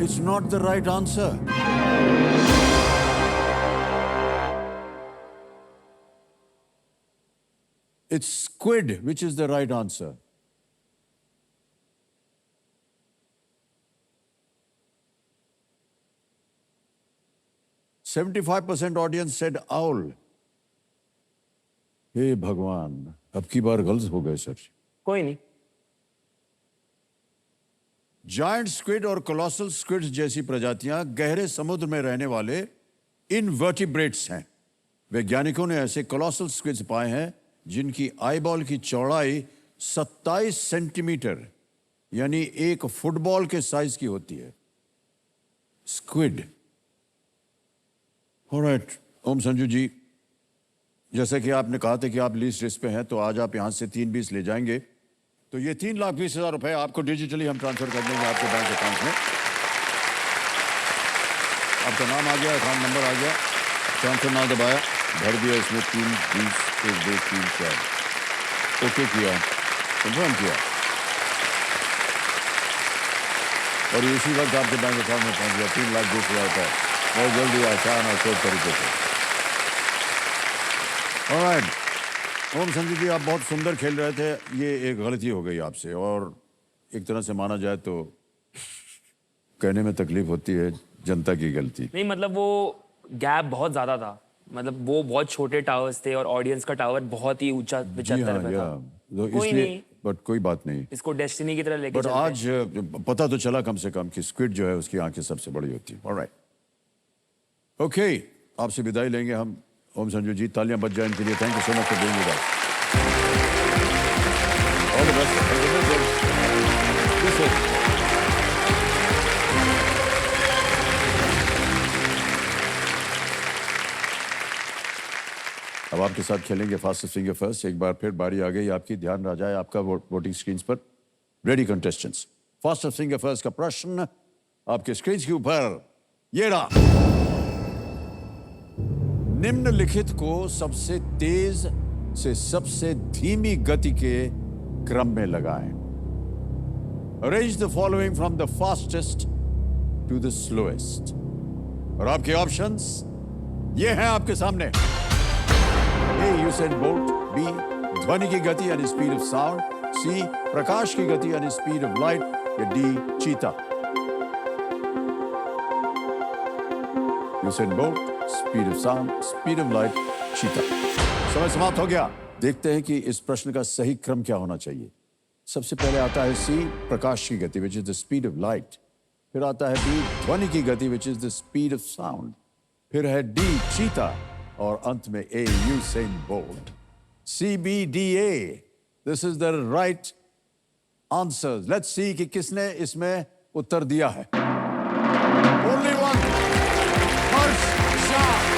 [SPEAKER 1] It's not the right answer. It's squid, which is the right answer. "75% audience said owl." हे भगवान, अब की बार गलत हो गए सर।
[SPEAKER 2] कोई नहीं।
[SPEAKER 1] जायंट स्क्विड और कोलोसल स्क्विड्स जैसी प्रजातियां गहरे समुद्र में रहने वाले इनवर्टिब्रेट्स हैं। वैज्ञानिकों ने ऐसे कोलोसल स्क्विड्स पाए हैं जिनकी आईबॉल की चौड़ाई 27 सेंटीमीटर यानी एक फुटबॉल के साइज की होती है। स्क्विड। ऑलराइट, ओम संजू जी, जैसे कि आपने कहा था कि आप लीस्ट रिस्क पे हैं, तो आज आप यहां से 320 ले जाएंगे। तो ये 3,20,000 रुपए आपको डिजिटली हम ट्रांसफर कर देंगे आपके बैंक अकाउंट में। आपका नाम आ गया, अकाउंट नंबर आ गया, ट्रांसफर ना दबाया, भर दिया इसमें 3, 20, 1, 2, 3, 4। ओके किया, कंफर्म किया और इसी वक्त आपके बैंक अकाउंट में पहुंच गया 3,20,000 रुपए। बहुत जल्दी, आसान और शॉर्ट तरीके से। ऑलराइट, ओम संजू जी, आप बहुत सुंदर खेल रहे थे। ये एक गलती हो गई आपसे और एक तरह से माना जाए तो कहने में तकलीफ होती है, जनता की गलती।
[SPEAKER 2] नहीं मतलब वो गैप बहुत ज्यादा था, मतलब वो बहुत छोटे टावर्स थे और ऑडियंस का टावर बहुत ही ऊंचा
[SPEAKER 1] जी
[SPEAKER 2] 75
[SPEAKER 1] हाँ,
[SPEAKER 2] पे
[SPEAKER 1] या
[SPEAKER 2] था।
[SPEAKER 1] तो
[SPEAKER 2] कोई
[SPEAKER 1] इसलिए
[SPEAKER 2] नहीं।
[SPEAKER 1] बट कोई बात नहीं।
[SPEAKER 2] इसको डेस्टिनी की तरह लेके
[SPEAKER 1] बट
[SPEAKER 2] चलते हैं।
[SPEAKER 1] आज पता तो चला कम से कम कि स्क्विड जो है उसकी आंखें सबसे बड़ी होती है। ऑलराइट, ओके, आपसे विदाई लेंगे हम। ओम संजू जी, तालियां बज जाए इनके लिए। Thank you so much for being with us. All the best. अब आपके साथ खेलेंगे फास्टेस्ट फिंगर फर्स्ट। एक बार फिर बारी आ गई आपकी, ध्यान रह जाए आपका वोटिंग स्क्रीन पर। Ready contestants, fastest finger first का प्रश्न आपके स्क्रीन के ऊपर ये रहा। निम्नलिखित को सबसे तेज से सबसे धीमी गति के क्रम में लगाएं। Arrange the following from the fastest to the slowest. और आपके ऑप्शंस ये हैं आपके सामने। ए यूसेन बोल्ट, बी ध्वनि की गति यानी स्पीड ऑफ साउंड, सी प्रकाश की गति यानी स्पीड ऑफ लाइट, या डी चीता। Usain bolt, speed of sound, speed of light, चीता। समय समाप्त हो गया। देखते हैं कि इस प्रश्न का सही क्रम क्या होना चाहिए। सबसे पहले आता है सी प्रकाश की गति which is the speed of light, फिर आता है बी ध्वनि की गति which is the speed of sound, फिर है डी चीता, और अंत में A Usain Bolt. C B D A, this is the right answer. Let's see कि किसने इसमें उत्तर दिया है। Only one, Harsh Shah.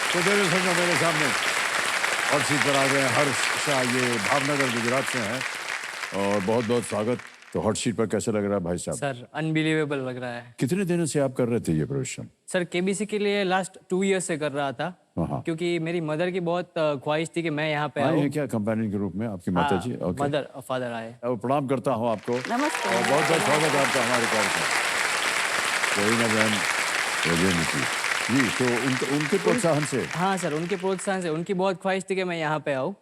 [SPEAKER 1] तो देवे संजय मेरे सामने और सीट पर आ गए हर्ष शाह, ये भावनगर गुजरात से हैं, और बहुत बहुत स्वागत। तो हॉट सीट पर कैसे लग रहा है भाई साहब?
[SPEAKER 4] सर अनबिलीवेबल लग रहा है।
[SPEAKER 1] कितने दिनों से आप कर रहे थे ये प्रोफेशन?
[SPEAKER 4] सर केबीसी के लिए लास्ट 2 इयर्स से कर रहा था,
[SPEAKER 1] हाँ।
[SPEAKER 4] क्योंकि मेरी मदर की बहुत ख्वाहिश थी कि मैं यहाँ पे
[SPEAKER 1] आए
[SPEAKER 4] आऊँ।
[SPEAKER 1] हैं क्या कंपेनियन के रूप में आपकी माता जी? ओके,
[SPEAKER 4] मदर और फादर आए।
[SPEAKER 1] अब प्रणाम करता हूँ आपको।
[SPEAKER 3] नमस्ते।
[SPEAKER 1] और बहुत बहुत स्वागत है आपका हमारे कार्यक्रम। कोई बहन जी, तो उनके प्रोत्साहन से?
[SPEAKER 4] हाँ सर, उनके प्रोत्साहन से। उनकी बहुत ख्वाहिश थी कि मैं यहाँ पे आऊँ,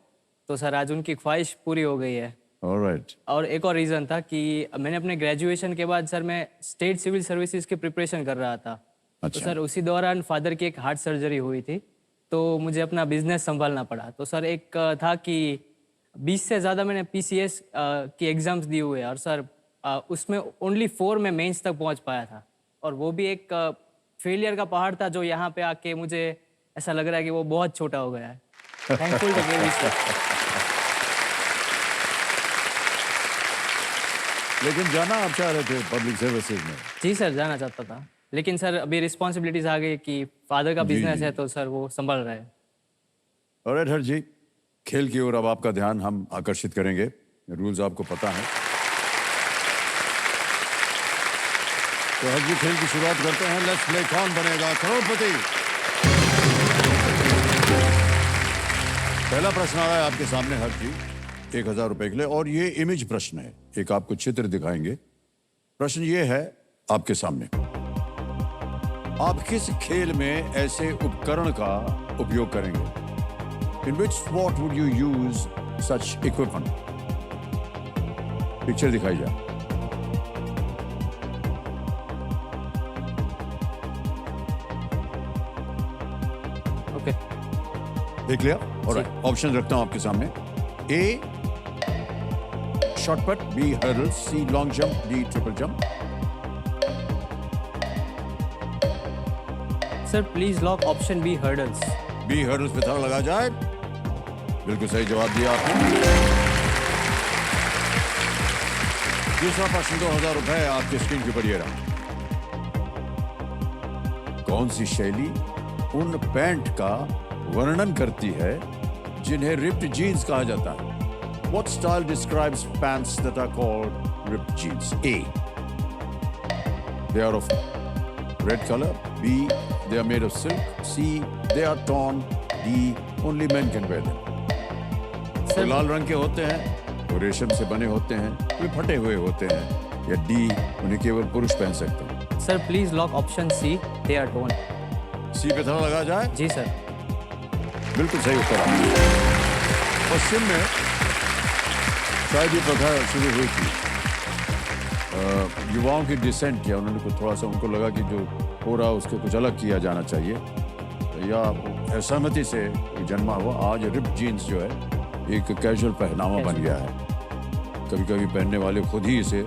[SPEAKER 4] तो सर आज उनकी ख्वाहिश पूरी हो गई है।
[SPEAKER 1] ऑलराइट।
[SPEAKER 4] और एक और रीज़न था कि मैंने अपने ग्रेजुएशन के बाद सर मैं स्टेट सिविल सर्विसेज की प्रिपरेशन कर रहा था। तो
[SPEAKER 1] अच्छा।
[SPEAKER 4] सर उसी दौरान फादर की एक हार्ट सर्जरी हुई थी, तो मुझे अपना बिजनेस संभालना पड़ा। तो सर एक था कि 20 से ज़्यादा मैंने PCS की एग्ज़ाम्स दी हुए हैं, और सर उसमें ओनली 4 में मेंस तक पहुंच पाया था, और वो भी एक फेलियर का पहाड़ था जो यहाँ पे आके मुझे ऐसा लग रहा है कि वो बहुत छोटा हो गया है। Thankful to KBC.
[SPEAKER 1] लेकिन जाना आप चाह रहे थे पब्लिक सर्विसेज में?
[SPEAKER 4] जी सर, जाना चाहता था, लेकिन सर अभी रिस्पॉन्सिबिलिटीज आ गई कि फादर का बिजनेस है, तो सर वो संभाल रहे हैं।
[SPEAKER 1] ऑलराइट हर जी, खेल की ओर अब आपका ध्यान हम आकर्षित करेंगे। रूल्स आपको पता है। तो हर जी, खेल की शुरुआत करते हैं। लेट्स प्ले कौन बनेगा करोड़पति। पहला प्रश्न आ रहा है आपके सामने हर जी, 1000 रुपए के लिए, और ये इमेज प्रश्न है। एक आपको चित्र दिखाएंगे। प्रश्न ये है आपके सामने, आप किस खेल में ऐसे उपकरण का उपयोग करेंगे? In which sport would you use such equipment? Picture दिखाई जाए।
[SPEAKER 4] ओके,
[SPEAKER 1] देख लिया? ऑलराइट, ऑप्शन रखता हूं आपके सामने। A shot put, B hurdle, C long jump, D triple jump.
[SPEAKER 4] Sir please lock option B hurdles.
[SPEAKER 1] B hurdles पे ताला लगा जाए। बिल्कुल सही जवाब दिया आपने। दूसरा प्रश्न 2000 रुपए आपके स्क्रीन के ऊपर ये रहा। कौन सी शैली उन पैंट का वर्णन करती है जिन्हें रिप्ड जीन्स कहा जाता है? What style describes pants that are called ripped jeans? A, they are of red color. B, they are made of silk. C, they are torn. D, only men can wear them. वो लाल रंग के होते हैं, वो रेशम से बने होते हैं, वे फटे हुए होते हैं, या डी उन्हें केवल पुरुष पहन सकते हैं?
[SPEAKER 4] Sir please lock option C, they are torn.
[SPEAKER 1] C पे थोड़ा लगा जाए।
[SPEAKER 4] जी सर।
[SPEAKER 1] बिल्कुल सही उत्तर आपका। पश्चिम में शायद ये प्रथा शुरू हुई थी, युवाओं की डिसेंट, या उन्होंने कुछ थोड़ा सा उनको लगा कि जो हो रहा उसके कुछ अलग किया जाना चाहिए, या असहमति से जन्मा हुआ। आज रिप जीन्स जो है एक कैजुअल पहनावा बन गया है। कभी कभी पहनने वाले खुद ही इसे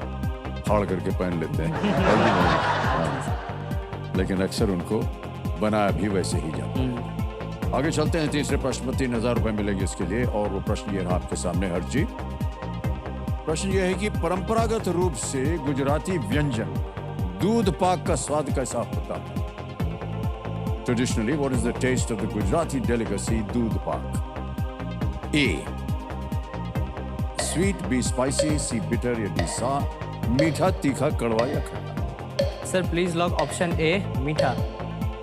[SPEAKER 1] फाड़ करके पहन लेते हैं। हाँ। लेकिन अक्सर उनको बनाया भी वैसे ही जाता है। आगे चलते हैं तीसरे प्रश्न में। 3,000 रुपए मिलेंगे इसके लिए, और वो प्रश्न ये रहा आपके सामने हर जी। प्रश्न ये है कि परंपरागत रूप से गुजराती व्यंजन दूध पाक का स्वाद कैसा होता है? Traditionally what is the taste of the Gujarati delicacy doodh pak? A sweet, B spicy, C bitter, या डी सा मीठा, तीखा, कड़वा या खट्टा?
[SPEAKER 4] Sir please lock option A, मीठा।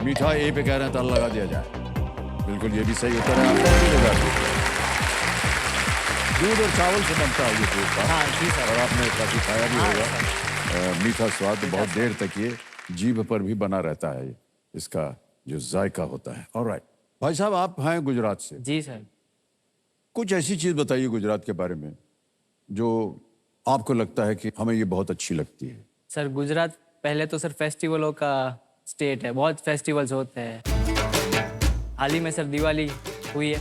[SPEAKER 1] मीठा ए पे कह रहे हैं, ताला लगा दिया जाए। बिल्कुल ये भी सही उत्तर है आपका। 3,000 रुपए। दूध और चावल से बनता है ये दूध पाक।
[SPEAKER 4] हाँ जी सर।
[SPEAKER 1] और आपने काफी खाया भी होगा। मीठा स्वाद बहुत देर तक ये जीभ पर भी बना रहता है, इसका जो जायका होता है। ऑलराइट भाई साहब, आप हैं गुजरात से।
[SPEAKER 4] जी सर।
[SPEAKER 1] कुछ ऐसी चीज बताइए गुजरात के बारे में जो आपको लगता है कि हमें ये बहुत अच्छी लगती है।
[SPEAKER 4] सर गुजरात पहले तो सर फेस्टिवलों का स्टेट है, बहुत फेस्टिवल्स होते हैं। हाल ही में सर दिवाली हुई है,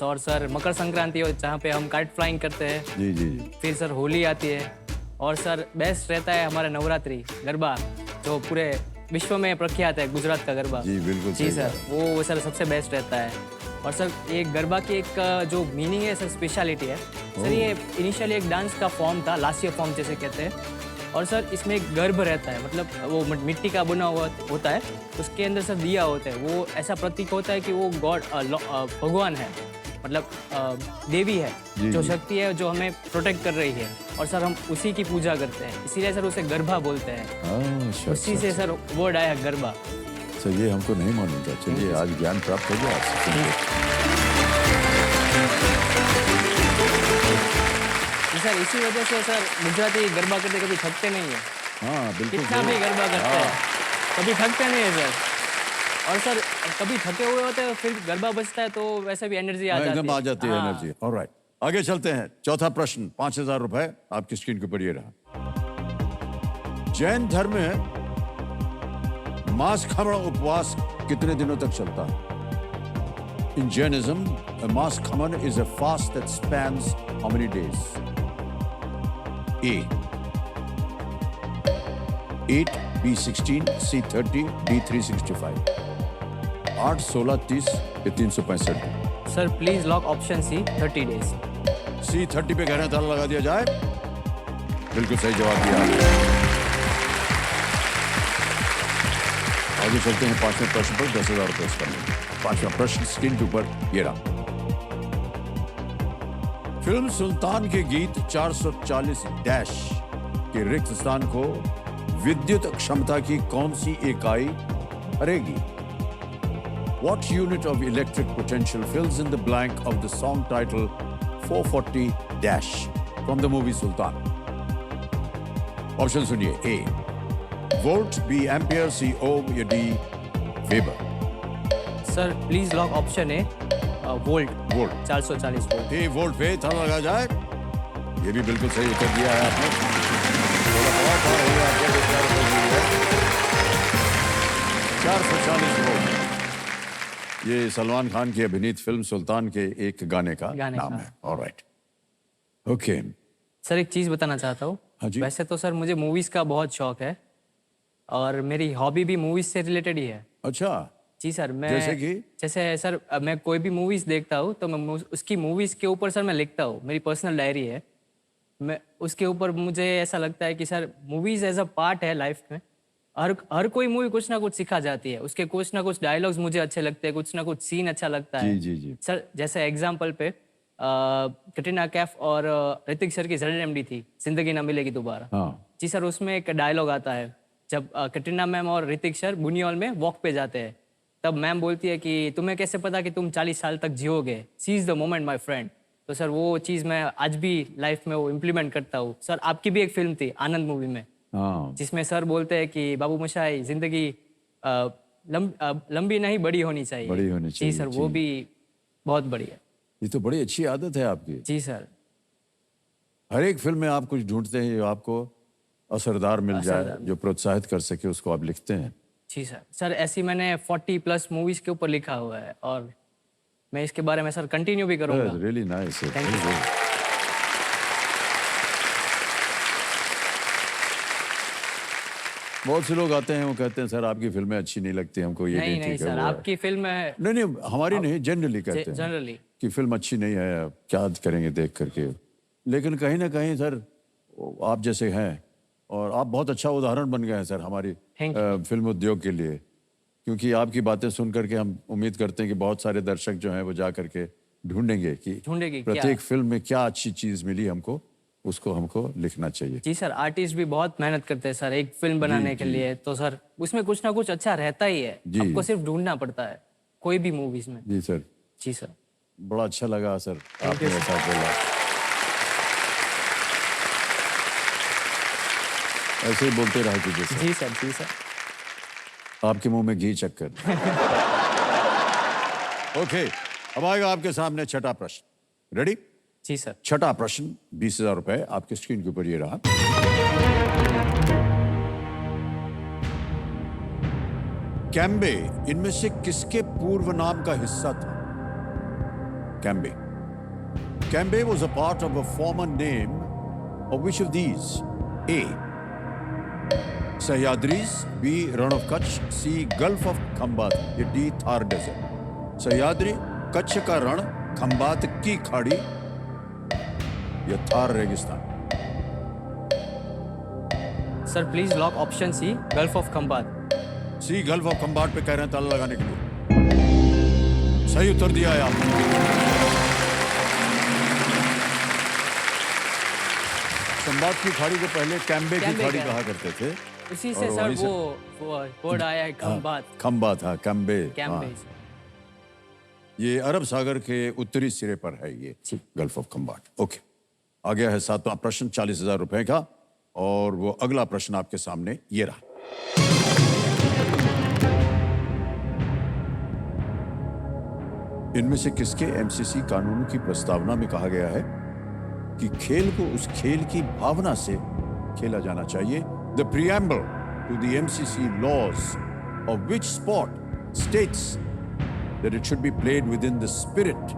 [SPEAKER 4] और सर मकर संक्रांति हो जहाँ पे हम काइट फ्लाइंग करते हैं।
[SPEAKER 1] जी जी जी।
[SPEAKER 4] फिर सर होली आती है, और सर बेस्ट रहता है हमारा नवरात्रि गरबा, जो पूरे विश्व में प्रख्यात है गुजरात का गरबा।
[SPEAKER 1] जी बिल्कुल
[SPEAKER 4] जी
[SPEAKER 1] सही
[SPEAKER 4] सर, वो सर सबसे बेस्ट रहता है। और सर ये गरबा की एक जो मीनिंग है सर, स्पेशलिटी है सर। ये इनिशियली एक डांस का फॉर्म था, लास्य फॉर्म जैसे कहते हैं। और सर इसमें एक गर्भ रहता है, मतलब वो मिट्टी का बना हुआ होता है, उसके अंदर सर दिया होता है। वो ऐसा प्रतीक होता है कि वो गॉड भगवान है, मतलब देवी है, जो शक्ति है जो हमें प्रोटेक्ट कर रही है। और सर हम उसी की पूजा करते हैं, इसीलिए सर उसे गरबा बोलते हैं। उसी से सर वर्ड आया गरबा।
[SPEAKER 1] सर ये हमको नहीं मालूम था। चलिए आज ज्ञान प्राप्त हो गया आपसे।
[SPEAKER 4] सर इसी वजह से सर गुजराती गरबा करते कभी थकते नहीं है।
[SPEAKER 1] हाँ बिल्कुल।
[SPEAKER 4] कितना भी गरबा करते हैं कभी थकते नहीं है सर। और सर कभी थके हुए होते हैं, फिर गरबा बजता है तो वैसे भी एनर्जी आ जाती है।
[SPEAKER 1] एकदम आ जाती है
[SPEAKER 4] हाँ।
[SPEAKER 1] एनर्जी। ऑलराइट आगे चलते हैं। चौथा प्रश्न, 5,000 रुपए आपकी स्क्रीन के ऊपर ये रहा। जैन धर्म में मास खमण उपवास कितने दिनों तक चलता है? In Jainism, a Mas Khaman is a fast that spans how many days? A 8, B 16, C 30, D 365. 8, 16, 30 या 365 दिन?
[SPEAKER 4] Sir please lock option C, 30 days.
[SPEAKER 1] C 30 पे कह रहे हैं, ताला लगा दिया जाए। बिल्कुल सही जवाब दिया आपने। आगे चलते हैं 5वें प्रश्न पर। 10,000 रुपए इसका मिलेगा। 5वां प्रश्न स्क्रीन के ऊपर ये रहा। फिल्म सुल्तान के गीत 440 डैश के रिक्त स्थान को विद्युत क्षमता की कौन सी इकाई भरेगी? What unit of electric potential fills in the blank of the song title 440 dash from the movie Sultan? Option सुनिए। A volt, B ampere, C ओम, या D weber?
[SPEAKER 4] Sir please lock option A, volt.
[SPEAKER 1] Volt.
[SPEAKER 4] 440 volt.
[SPEAKER 1] A volt पे था लगा जाए। ये भी बिल्कुल सही उत्तर दिया है आपने। थोड़ा बहुत और हो गया आपका, 2,000 रुपए मिल गए। 440 वोल्ट। ये सलमान खान की अभिनीत फिल्म सुल्तान के एक गाने का नाम है। Alright okay.
[SPEAKER 4] सर एक चीज बताना चाहता हूँ।
[SPEAKER 1] हाँ जी।
[SPEAKER 4] वैसे तो सर मुझे मूवीज का बहुत शौक है, और मेरी हॉबी भी मूवीज से रिलेटेड ही है।
[SPEAKER 1] अच्छा
[SPEAKER 4] जी सर। मैं
[SPEAKER 1] जैसे
[SPEAKER 4] सर मैं कोई भी मूवीज देखता हूँ तो मैं उसकी मूवीज के ऊपर सर मैं लिखता हूँ। मेरी पर्सनल डायरी है। मैं उसके ऊपर मुझे ऐसा लगता है कि sir movies as a part है लाइफ में। हर कोई मूवी कुछ ना कुछ सिखा जाती है। उसके कुछ ना कुछ डायलॉग्स मुझे अच्छे लगते हैं, कुछ ना कुछ सीन अच्छा लगता है।
[SPEAKER 1] जी जी।
[SPEAKER 4] सर जैसे एग्जाम्पल पे कटरीना कैफ और ऋतिक सर की ZMD थी, जिंदगी ना मिलेगी दोबारा।
[SPEAKER 1] हाँ
[SPEAKER 4] जी सर, उसमें एक डायलॉग आता है जब कटरीना मैम और ऋतिक सर बुनियाल में वॉक पे जाते हैं, तब मैम बोलती है कि तुम्हें कैसे पता कि तुम 40 साल तक जियोगे, seize the moment my friend. तो सर वो चीज़ मैं आज भी लाइफ में वो इम्प्लीमेंट करता हूँ। सर आपकी भी एक फिल्म थी आनंद मूवी में,
[SPEAKER 1] हाँ
[SPEAKER 4] जिसमें सर बोलते हैं कि बाबू मोशाई जिंदगी लंबी नहीं बड़ी होनी चाहिए।
[SPEAKER 1] बड़ी होनी
[SPEAKER 4] जी
[SPEAKER 1] चाहिए,
[SPEAKER 4] सर, वो
[SPEAKER 1] जी।
[SPEAKER 4] भी बहुत बढ़िया।
[SPEAKER 1] ये तो बड़ी अच्छी आदत है आपकी।
[SPEAKER 4] जी सर।
[SPEAKER 1] हर एक फिल्म में आप कुछ ढूंढते हैं जो आपको असरदार मिल जाए,
[SPEAKER 4] असरदार।
[SPEAKER 1] जो प्रोत्साहित कर सके, उसको आप लिखते हैं।
[SPEAKER 4] जी सर। सर ऐसी मैंने 40+ मूवीज के ऊपर लिखा हुआ है और मैं इसके बारे में सर कंटिन्यू भी करूँगा।
[SPEAKER 1] Really nice.
[SPEAKER 4] Thank you, sir.
[SPEAKER 1] बहुत से लोग आते हैं, वो कहते हैं सर आपकी फिल्में अच्छी नहीं लगती हमको, ये
[SPEAKER 4] नहीं
[SPEAKER 1] नहीं
[SPEAKER 4] नहीं
[SPEAKER 1] ठीक है,
[SPEAKER 4] सर,
[SPEAKER 1] वो है।
[SPEAKER 4] आपकी फिल्म है
[SPEAKER 1] नहीं नहीं, हमारी नहीं, जनरली कहते हैं
[SPEAKER 4] जनरली।
[SPEAKER 1] कि फिल्म अच्छी नहीं है, क्या करेंगे देख करके। लेकिन कहीं ना कहीं सर आप जैसे हैं, और आप बहुत अच्छा उदाहरण बन गए हैं सर हमारी
[SPEAKER 4] Thank you.
[SPEAKER 1] फिल्म उद्योग के लिए। क्योंकि आपकी बातें सुन करके हम उम्मीद करते हैं कि बहुत सारे दर्शक जो हैं वो जा करके ढूंढेंगे कि
[SPEAKER 4] ढूंढेंगे क्या?
[SPEAKER 1] प्रत्येक फिल्म में क्या अच्छी चीज़ मिली हमको, उसको हमको लिखना चाहिए।
[SPEAKER 4] जी सर, आर्टिस्ट भी बहुत मेहनत करते हैं सर एक फिल्म बनाने के लिए, तो सर उसमें कुछ ना कुछ अच्छा रहता ही है।
[SPEAKER 1] जी।
[SPEAKER 4] आपको सिर्फ ढूंढना पड़ता है कोई भी मूवीज में।
[SPEAKER 1] जी सर,
[SPEAKER 4] जी सर।
[SPEAKER 1] बड़ा अच्छा लगा सर आपने ऐसा बोला। ऐसे ही बोलते रहा कीजिए सर।
[SPEAKER 4] जी सर। जी सर।
[SPEAKER 1] आपके मुंह में घी चक्कर। ओके, अब आएगा आपके सामने छठा प्रश्न। रेडी?
[SPEAKER 4] जी सर।
[SPEAKER 1] छठा प्रश्न, 20,000 रुपए आपके स्क्रीन के ऊपर ये रहा। कैम्बे इनमें से किसके पूर्व नाम का हिस्सा था? Cambay. Cambay was a part of a former name of which of these? A. Sahyadris, B. Rann of Kutch, C. Gulf of Khambhat, या D. थार डेजर्ट। सह्याद्री, कच्छ का रण, खंबात की खाड़ी, या थार रेगिस्तान।
[SPEAKER 4] Sir please lock option C, gulf of Khambhat.
[SPEAKER 1] C gulf of Khambhat पे कह रहे हैं ताला लगाने के लिए। सही उत्तर दिया है आपने। खंबाट की खाड़ी को पहले कैम्बे की
[SPEAKER 4] कैम्बे
[SPEAKER 1] खाड़ी
[SPEAKER 4] कह
[SPEAKER 1] कहा करते थे।
[SPEAKER 4] उसी
[SPEAKER 1] और
[SPEAKER 4] से सर
[SPEAKER 1] वहीं से-
[SPEAKER 4] वो वर्ड आया है खंबात।
[SPEAKER 1] खंबाट, हाँ कैम्बे।
[SPEAKER 4] कैम्बे।
[SPEAKER 1] हाँ। ये अरब सागर के उत्तरी सिरे पर है ये गल्फ ऑफ खंबाट। ओके, आ गया है सातवां प्रश्न 40,000 रुपए का, और वो अगला प्रश्न आपके सामने ये रहा। इनमें से किसके एमसीसी कानून की प्रस्तावना में कहा गया है कि खेल को उस खेल की भावना से खेला जाना चाहिए? The preamble to the MCC laws of which sport states that it should be played within the spirit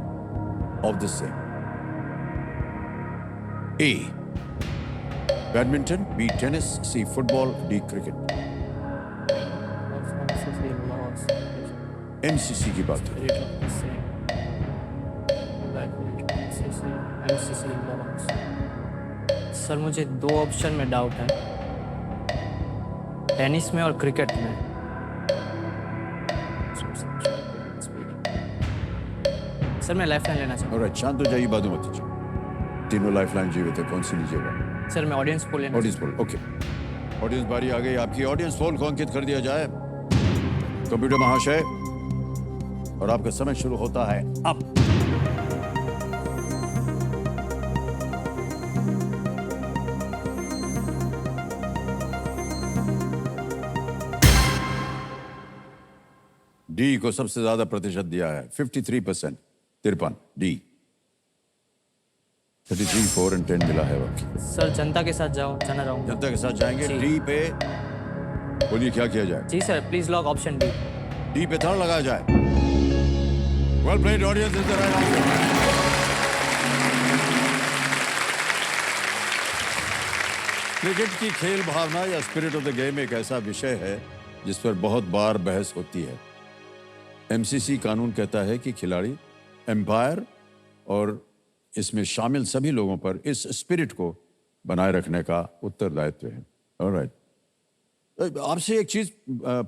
[SPEAKER 1] of the same. A. Badminton, B. Tennis, C. Football, D. Cricket. MCC की बात है।
[SPEAKER 4] सर मुझे दो option में doubt है, tennis में और cricket में। सर मैं लाइफलाइन लेना चाहूँ।
[SPEAKER 1] और शांत हो जाइए, बादू मत कीजिए। तीनों लाइफलाइन जीवित है, कौन सी लीजिएगा?
[SPEAKER 4] सर मैं ऑडियंस पोल लेना
[SPEAKER 1] ऑडियंस पोल। ओके, ऑडियंस बारी आ गई आपकी। ऑडियंस पोल को अंकित कर दिया जाए कंप्यूटर महाशय, और आपका समय शुरू होता है अब। डी को सबसे ज्यादा प्रतिशत दिया है, 53%, 53। डी 33, 4 और 10 मिला है बाकी।
[SPEAKER 4] सर जनता के साथ जाना रहूँगा।
[SPEAKER 1] जनता के साथ जाएंगे।
[SPEAKER 4] जी।
[SPEAKER 1] डी पे बोलिए क्या किया जाए?
[SPEAKER 4] जी sir, please lock option D.
[SPEAKER 1] D पे थर्ड लगाया जाए। Well played audience, is the right answer. Cricket की खेल भावना या स्पिरिट ऑफ द गेम एक ऐसा विषय है जिस पर बहुत बार बहस होती है। एमसीसी कानून कहता है कि खिलाड़ी, एम्पायर और इसमें शामिल सभी लोगों पर इस स्पिरिट को बनाए रखने का उत्तरदायित्व है। ऑलराइट, आपसे एक चीज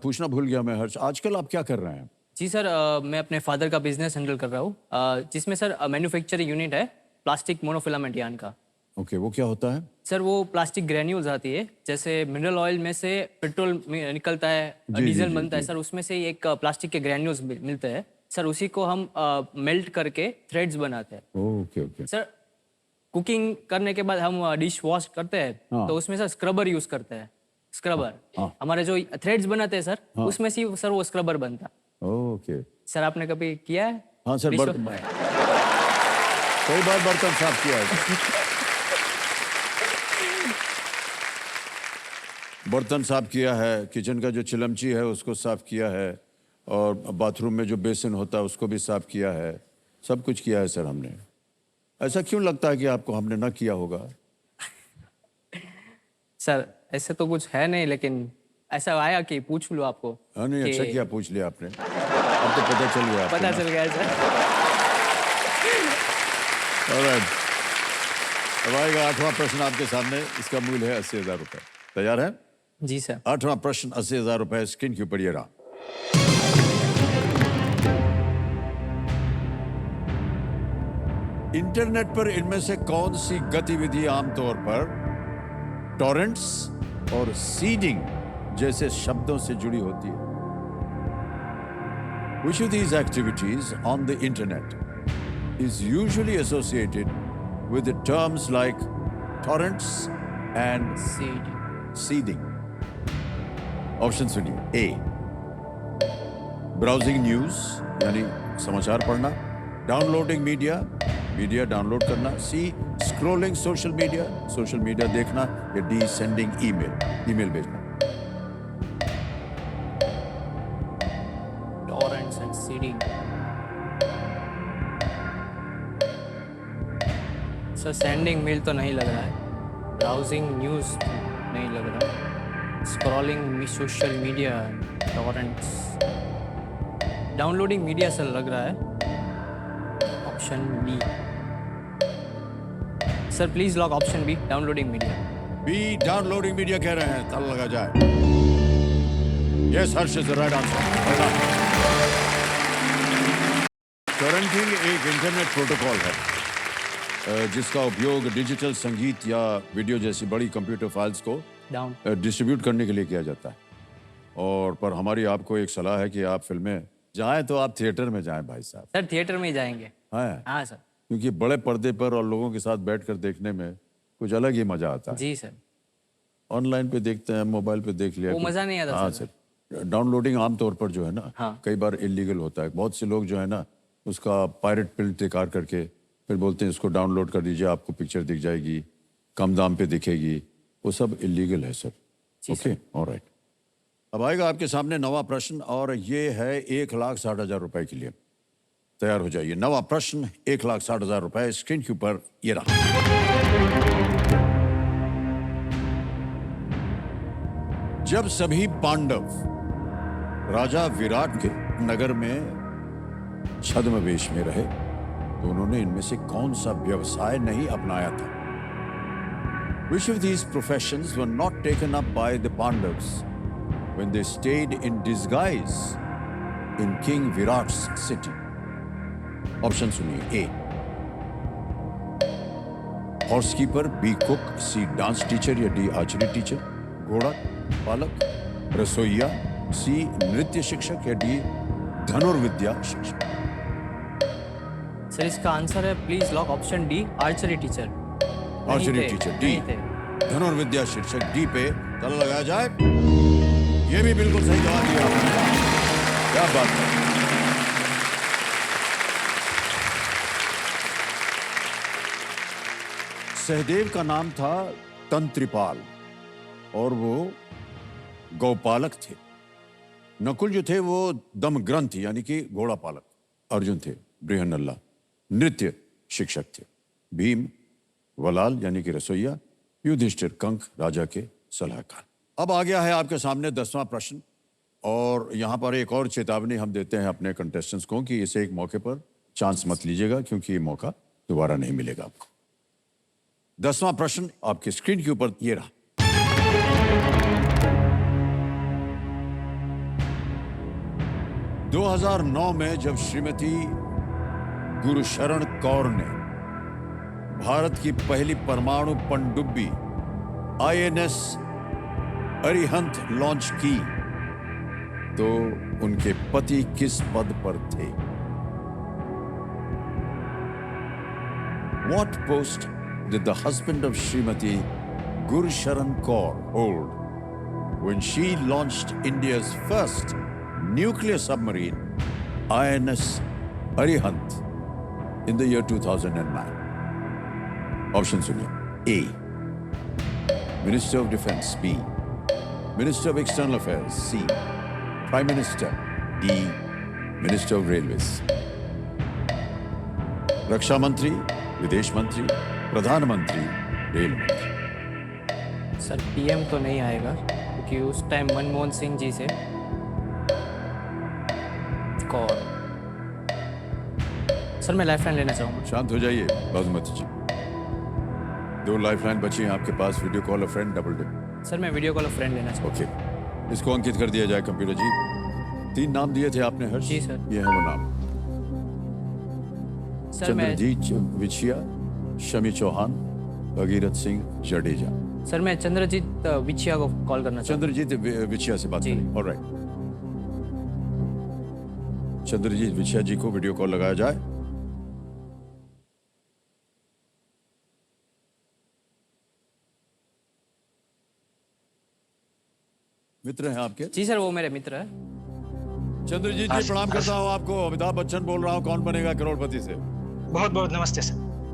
[SPEAKER 1] पूछना भूल गया मैं हर्ष, आजकल आप क्या कर रहे हैं?
[SPEAKER 4] जी सर, मैं अपने फादर का बिजनेस हैंडल कर रहा हूँ, जिसमें सर मैन्युफैक्चरिंग यूनिट है प्लास्टिक मोनोफिलामेंट यार्न का।
[SPEAKER 1] ओके, वो क्या होता है?
[SPEAKER 4] सर वो प्लास्टिक ग्रेन्यूल्स आती है, जैसे मिनरल ऑयल में से पेट्रोल निकलता है,
[SPEAKER 1] जी,
[SPEAKER 4] डीजल
[SPEAKER 1] जी,
[SPEAKER 4] बनता है
[SPEAKER 1] जी।
[SPEAKER 4] सर, उसमें से एक प्लास्टिक के ग्रेन्यूल्स मिलते हैं, सर उसी को हम मेल्ट करके थ्रेड्स बनाते हैं।
[SPEAKER 1] Okay okay.
[SPEAKER 4] सर कुकिंग करने के बाद हम डिश वॉश करते हैं
[SPEAKER 1] हाँ।
[SPEAKER 4] तो उसमें सर स्क्रबर यूज करते हैं। स्क्रबर
[SPEAKER 1] हाँ।
[SPEAKER 4] हमारे जो थ्रेड्स बनाते हैं सर उसमें से सर वो स्क्रबर बनता है।
[SPEAKER 1] ओके।
[SPEAKER 4] सर आपने कभी किया है?
[SPEAKER 1] हाँ सर,
[SPEAKER 4] डिश
[SPEAKER 1] कई बार बर्तन साफ किया है। बर्तन साफ किया है, किचन का जो चिलमची है उसको साफ किया है, और बाथरूम में जो बेसिन होता है उसको भी साफ किया है। सब कुछ किया है सर हमने। ऐसा क्यों लगता है कि आपको हमने ना किया होगा?
[SPEAKER 4] सर ऐसे तो कुछ है नहीं, लेकिन ऐसा आया कि पूछ लूं आपको।
[SPEAKER 1] हाँ नहीं, अच्छा
[SPEAKER 4] कि-
[SPEAKER 1] किया पूछ लिया आपने। अब तो पता चल गया आपको
[SPEAKER 4] पता
[SPEAKER 1] ना।
[SPEAKER 4] चल गया सर।
[SPEAKER 1] Alright. अब आएगा 8वां प्रश्न आपके सामने। इसका मूल्य है 80,000 रुपए। तैयार है?
[SPEAKER 4] जी सर।
[SPEAKER 1] 8वां प्रश्न 80,000 रुपए स्क्रीन के ऊपर ये रहा। इंटरनेट पर इनमें से कौन सी गतिविधि आमतौर पर टॉरेंट्स और सीडिंग जैसे शब्दों से जुड़ी होती है? Which of these activities on the internet is usually associated with the terms like torrents and seeding? Option सुनिए। ए, ब्राउजिंग न्यूज यानी समाचार पढ़ना, डाउनलोडिंग मीडिया, मीडिया डाउनलोड करना, सी स्क्रॉलिंग सोशल मीडिया देखना, या डी सेंडिंग ईमेल, ईमेल भेजना।
[SPEAKER 4] Torrents and seeding. Sir sending mail तो नहीं लग रहा है, ब्राउजिंग न्यूज़ नहीं लग रहा, scrolling social media, torrents, downloading media sir लग रहा है। Option B sir, please lock option B, downloading media.
[SPEAKER 1] B downloading media कह रहे हैं, ताला लगा जाए। Yes Harsh is the right answer. Torrenting एक इंटरनेट प्रोटोकॉल है जिसका उपयोग डिजिटल संगीत या वीडियो जैसी बड़ी कंप्यूटर फाइल्स को
[SPEAKER 4] डाउन
[SPEAKER 1] डिस्ट्रीब्यूट करने के लिए किया जाता है। और पर हमारी आपको एक सलाह है कि आप फिल्में जाएं तो आप थिएटर में जाएं भाई साहब।
[SPEAKER 4] सर थिएटर में ही जाएंगे।
[SPEAKER 1] हाँ,
[SPEAKER 4] हाँ सर।
[SPEAKER 1] क्योंकि बड़े पर्दे पर और लोगों के साथ बैठकर देखने में कुछ अलग ही मजा आता है।
[SPEAKER 4] जी सर।
[SPEAKER 1] ऑनलाइन पे देखते हैं, मोबाइल पे देख लिया,
[SPEAKER 4] वो मजा नहीं आता
[SPEAKER 1] हाँ
[SPEAKER 4] सर।
[SPEAKER 1] सर। डाउनलोडिंग आमतौर पर जो है ना,
[SPEAKER 4] हाँ।
[SPEAKER 1] कई बार इलीगल होता है। बहुत से लोग जो है ना उसका पायरेट पिल तैयार करके फिर बोलते हैं इसको डाउनलोड कर दीजिए, आपको पिक्चर दिख जाएगी, कम दाम पे दिखेगी। वो सब इलीगल है सर। Okay, alright. अब आएगा आपके सामने 9वां प्रश्न, और ये है 1,60,000 रुपए के लिए। तैयार हो जाइए। 9वां प्रश्न 1,60,000 रुपए स्क्रीन के ऊपर ये रहा। जब सभी पांडव राजा विराट के नगर में छद्मवेश में रहे तो उन्होंने इनमें से कौन सा व्यवसाय नहीं अपनाया था? Which of these professions were not taken up by the Pandavas when they stayed in disguise in King Virat's city? Option सुनिए। ए, हॉर्स कीपर, बी कुक, सी डांस टीचर, या डी आर्चरी टीचर, घोड़ा पालक, रसोइया, सी नृत्य शिक्षक, या डी धनुर्विद्या शिक्षक।
[SPEAKER 4] सर इसका आंसर है please lock option D, archery teacher.
[SPEAKER 1] Archery teacher D, धनुर्विद्या शिक्षक डी पे ताला लगाया जाए। ये भी बिल्कुल सही जवाब दिया आपने। क्या बात है। सहदेव का नाम था तंत्रिपाल और वो गौपालक थे। नकुल जो थे वो दमग्रंथ यानी कि घोड़ा पालक। अर्जुन थे बृहन्नल्ला, नृत्य शिक्षक थे। भीम वलाल यानी कि रसोइया, युधिष्ठिर कंक राजा के सलाहकार। अब आ गया है आपके सामने 10वां प्रश्न, और यहां पर एक और चेतावनी हम देते हैं अपने कंटेस्टेंट्स को कि इसे एक मौके पर चांस मत लीजिएगा, क्योंकि ये मौका दोबारा नहीं मिलेगा आपको। 10वां प्रश्न आपकी स्क्रीन के ऊपर ये रहा। – 2009 में जब श्रीमती गुरुशरण कौर ने भारत की पहली परमाणु पनडुब्बी INS अरिहंत लॉन्च की तो उनके पति किस पद पर थे? What post did the husband of Srimati Gurusharan Kaur hold when she launched India's first nuclear submarine, INS Arihant, in the year 2009? Option सुनिए. A. Minister of Defense. B. Minister of External Affairs. C. Prime Minister. D. Minister of Railways. रक्षा मंत्री, विदेश मंत्री, प्रधानमंत्री, rail मंत्री.
[SPEAKER 4] Sir PM तो नहीं आएगा क्योंकि उस टाइम मनमोहन सिंह जी से कौर. सर मैं लाइफलाइन लेना चाहूँगा.
[SPEAKER 1] शांत हो जाइए बासुमती जी. 2 लाइफलाइन बची हैं आपके पास. Video call a friend, double dip.
[SPEAKER 4] Sir मैं वीडियो कॉल अ फ्रेंड लेना चाहूँगा.
[SPEAKER 1] ओके, इसको अंकित कर दिया जाए कंप्यूटर जी. 3 नाम दिए थे आपने हर्ष.
[SPEAKER 4] जी, सर.
[SPEAKER 1] ये है वो नाम.
[SPEAKER 4] सर मैं
[SPEAKER 1] चंद्रजीत विछिया, शमी चौहान, भगीरथ सिंह जडेजा.
[SPEAKER 4] सर मैं चंद्रजीत विछिया को कॉल करना चाहूँगा.
[SPEAKER 1] चंद्रजीत विछिया से बात
[SPEAKER 4] जी.
[SPEAKER 1] करें. ऑलराइट, चंद्रजीत विछिया जी को वीडियो कॉल लगाया जाए. मित्र हैं आपके.
[SPEAKER 4] जी सर वो मेरे मित्र है.
[SPEAKER 1] चंद्रजीत जी प्रणाम करता हूँ आपको. अमिताभ बच्चन बोल रहा हूँ कौन बनेगा करोड़पति से.
[SPEAKER 5] बहुत बहुत नमस्ते सर.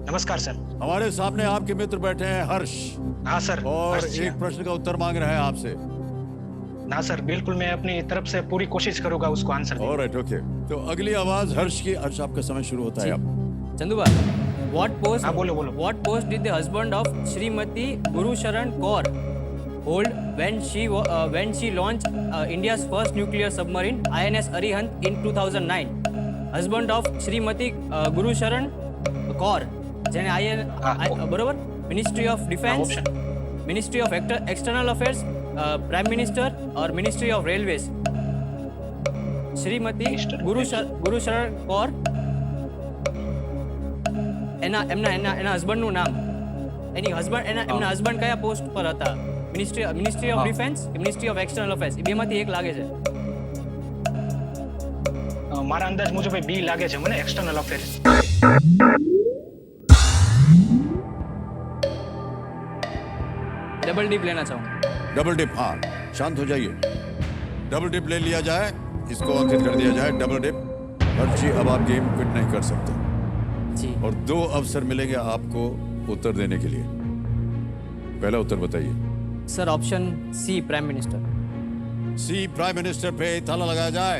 [SPEAKER 5] नमस्कार सर.
[SPEAKER 1] हमारे सामने आपके मित्र बैठे हैं हर्ष,
[SPEAKER 5] हाँ सर.
[SPEAKER 1] और
[SPEAKER 5] हर्ष जी,
[SPEAKER 1] एक प्रश्न का उत्तर मांग रहे हैं आपसे.
[SPEAKER 5] ना सर बिल्कुल मैं अपनी तरफ से पूरी कोशिश करूंगा उसको आंसर देने.
[SPEAKER 1] Alright, okay. तो अगली आवाज हर्ष की. हर्ष आपका समय शुरू होता है अब.
[SPEAKER 4] चंदू भाई व्हाट पोस्ट
[SPEAKER 5] हाँ, बोलो, बोलो.
[SPEAKER 4] What post did the husband of Shrimati Gursharan Kaur hold when she launched India's first nuclear submarine INS Arihant in 2009. Husband of Srimati Gurusharan Kaur, જેને બરોબર, Ministry of Defense, Ministry of External Affairs, Prime Minister or Ministry of Railways. Shrimati ગુરુશરણ Kaur, એના હસબન્ડનું નામ, એમના husband કયા post પર હતા? Ministry of defence, ministry of external affairs, એ બેમાંથી એક લાગે છે.
[SPEAKER 5] મારા અંદાજ મુજબ બી લાગે છે મને, એક્સટર્નલ અફેર્સ.
[SPEAKER 4] डबल डिप लेना चाहूँगा.
[SPEAKER 1] Double dip. हाँ, शांत हो जाइए. डबल डिप ले लिया जाए, इसको अंकित कर दिया जाए. Double dip. हर्ष जी अब आप गेम क्विट नहीं कर सकते
[SPEAKER 4] जी.
[SPEAKER 1] और 2 अवसर मिलेंगे आपको उत्तर देने के लिए. पहला उत्तर बताइए.
[SPEAKER 4] Sir option C prime minister.
[SPEAKER 1] C prime minister पे ताला लगाया जाए.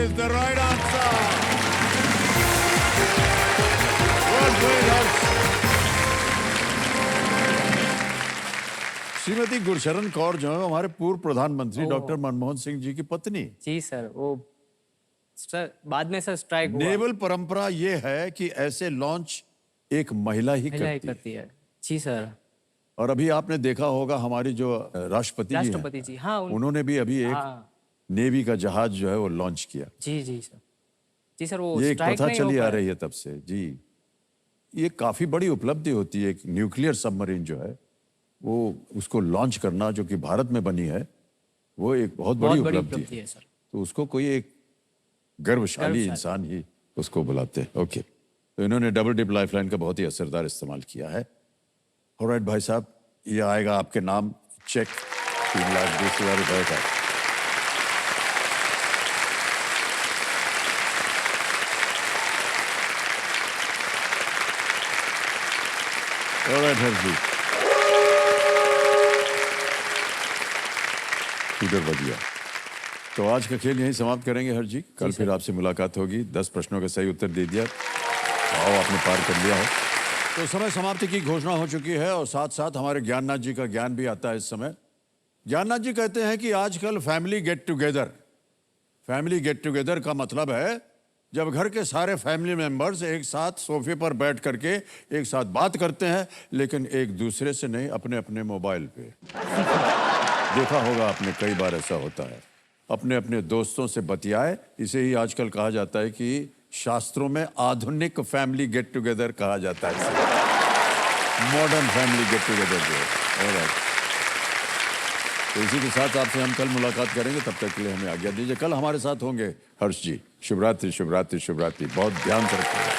[SPEAKER 1] Is the right answer. Shrimati Gursharan Kaur जो है हमारे पूर्व प्रधानमंत्री डॉक्टर मनमोहन सिंह जी की पत्नी.
[SPEAKER 4] जी सर वो सर बाद में सर स्ट्राइक हुआ.
[SPEAKER 1] नेवल परंपरा ये है कि ऐसे लॉन्च एक महिला ही
[SPEAKER 4] महिला ही
[SPEAKER 1] करती
[SPEAKER 4] करती है. जी सर.
[SPEAKER 1] है. और अभी आपने देखा होगा हमारी जो राष्ट्रपति
[SPEAKER 4] राष्ट्रपति जी, हाँ,
[SPEAKER 1] उन्होंने भी अभी एक
[SPEAKER 4] हाँ.
[SPEAKER 1] नेवी का जहाज जो है वो लॉन्च किया.
[SPEAKER 4] जी जी सर. जी सर वो
[SPEAKER 1] ये एक
[SPEAKER 4] स्ट्राइक
[SPEAKER 1] प्रथा
[SPEAKER 4] नहीं
[SPEAKER 1] चली
[SPEAKER 4] हो
[SPEAKER 1] आ
[SPEAKER 4] पाया.
[SPEAKER 1] रही है तब से. जी, ये काफी बड़ी उपलब्धि होती है. एक न्यूक्लियर सबमरीन जो है वो उसको लॉन्च करना, जो कि भारत में बनी है, वो एक बहुत बड़ी उपलब्धि
[SPEAKER 4] है सर.
[SPEAKER 1] तो उसको कोई एक गर्वशाली इंसान ही उसको बुलाते हैं. ओके, तो इन्होंने डबल डिप लाइफलाइन का बहुत ही असरदार इस्तेमाल किया है. ऑलराइट भाई साहब, ये आएगा आपके नाम चेक 3,20,000 रुपए का. ऑलराइट हर्ष जी, स्कूटर बज गया. तो आज का खेल यहीं समाप्त करेंगे हर्ष जी. कल फिर आपसे मुलाकात होगी. 10 प्रश्नों का सही उत्तर दे दिया, आओ आपने पार कर लिया है. तो समय समाप्ति की घोषणा हो चुकी है और साथ साथ हमारे ज्ञाननाथ जी का ज्ञान भी आता है इस समय. ज्ञाननाथ जी कहते हैं कि आजकल फैमिली गेट टुगेदर का मतलब है जब घर के सारे फैमिली मेंबर्स एक साथ सोफे पर बैठ करके एक साथ बात करते हैं, लेकिन एक दूसरे से नहीं, अपने अपने मोबाइल पे. देखा होगा आपने, कई बार ऐसा होता है. अपने अपने दोस्तों से बतियाए. इसे ही आजकल कहा जाता है कि शास्त्रों में आधुनिक फैमिली गेट टुगेदर कहा जाता है. मॉडर्न फैमिली गेट टुगेदर जो है. ऑलराइट, तो इसी के साथ आपसे हम कल मुलाकात करेंगे. तब तक के लिए हमें आज्ञा दीजिए. कल हमारे साथ होंगे हर्ष जी. शुभ रात्रि, शुभ रात्रि, शुभ रात्रि. बहुत ध्यान से रखिएगा.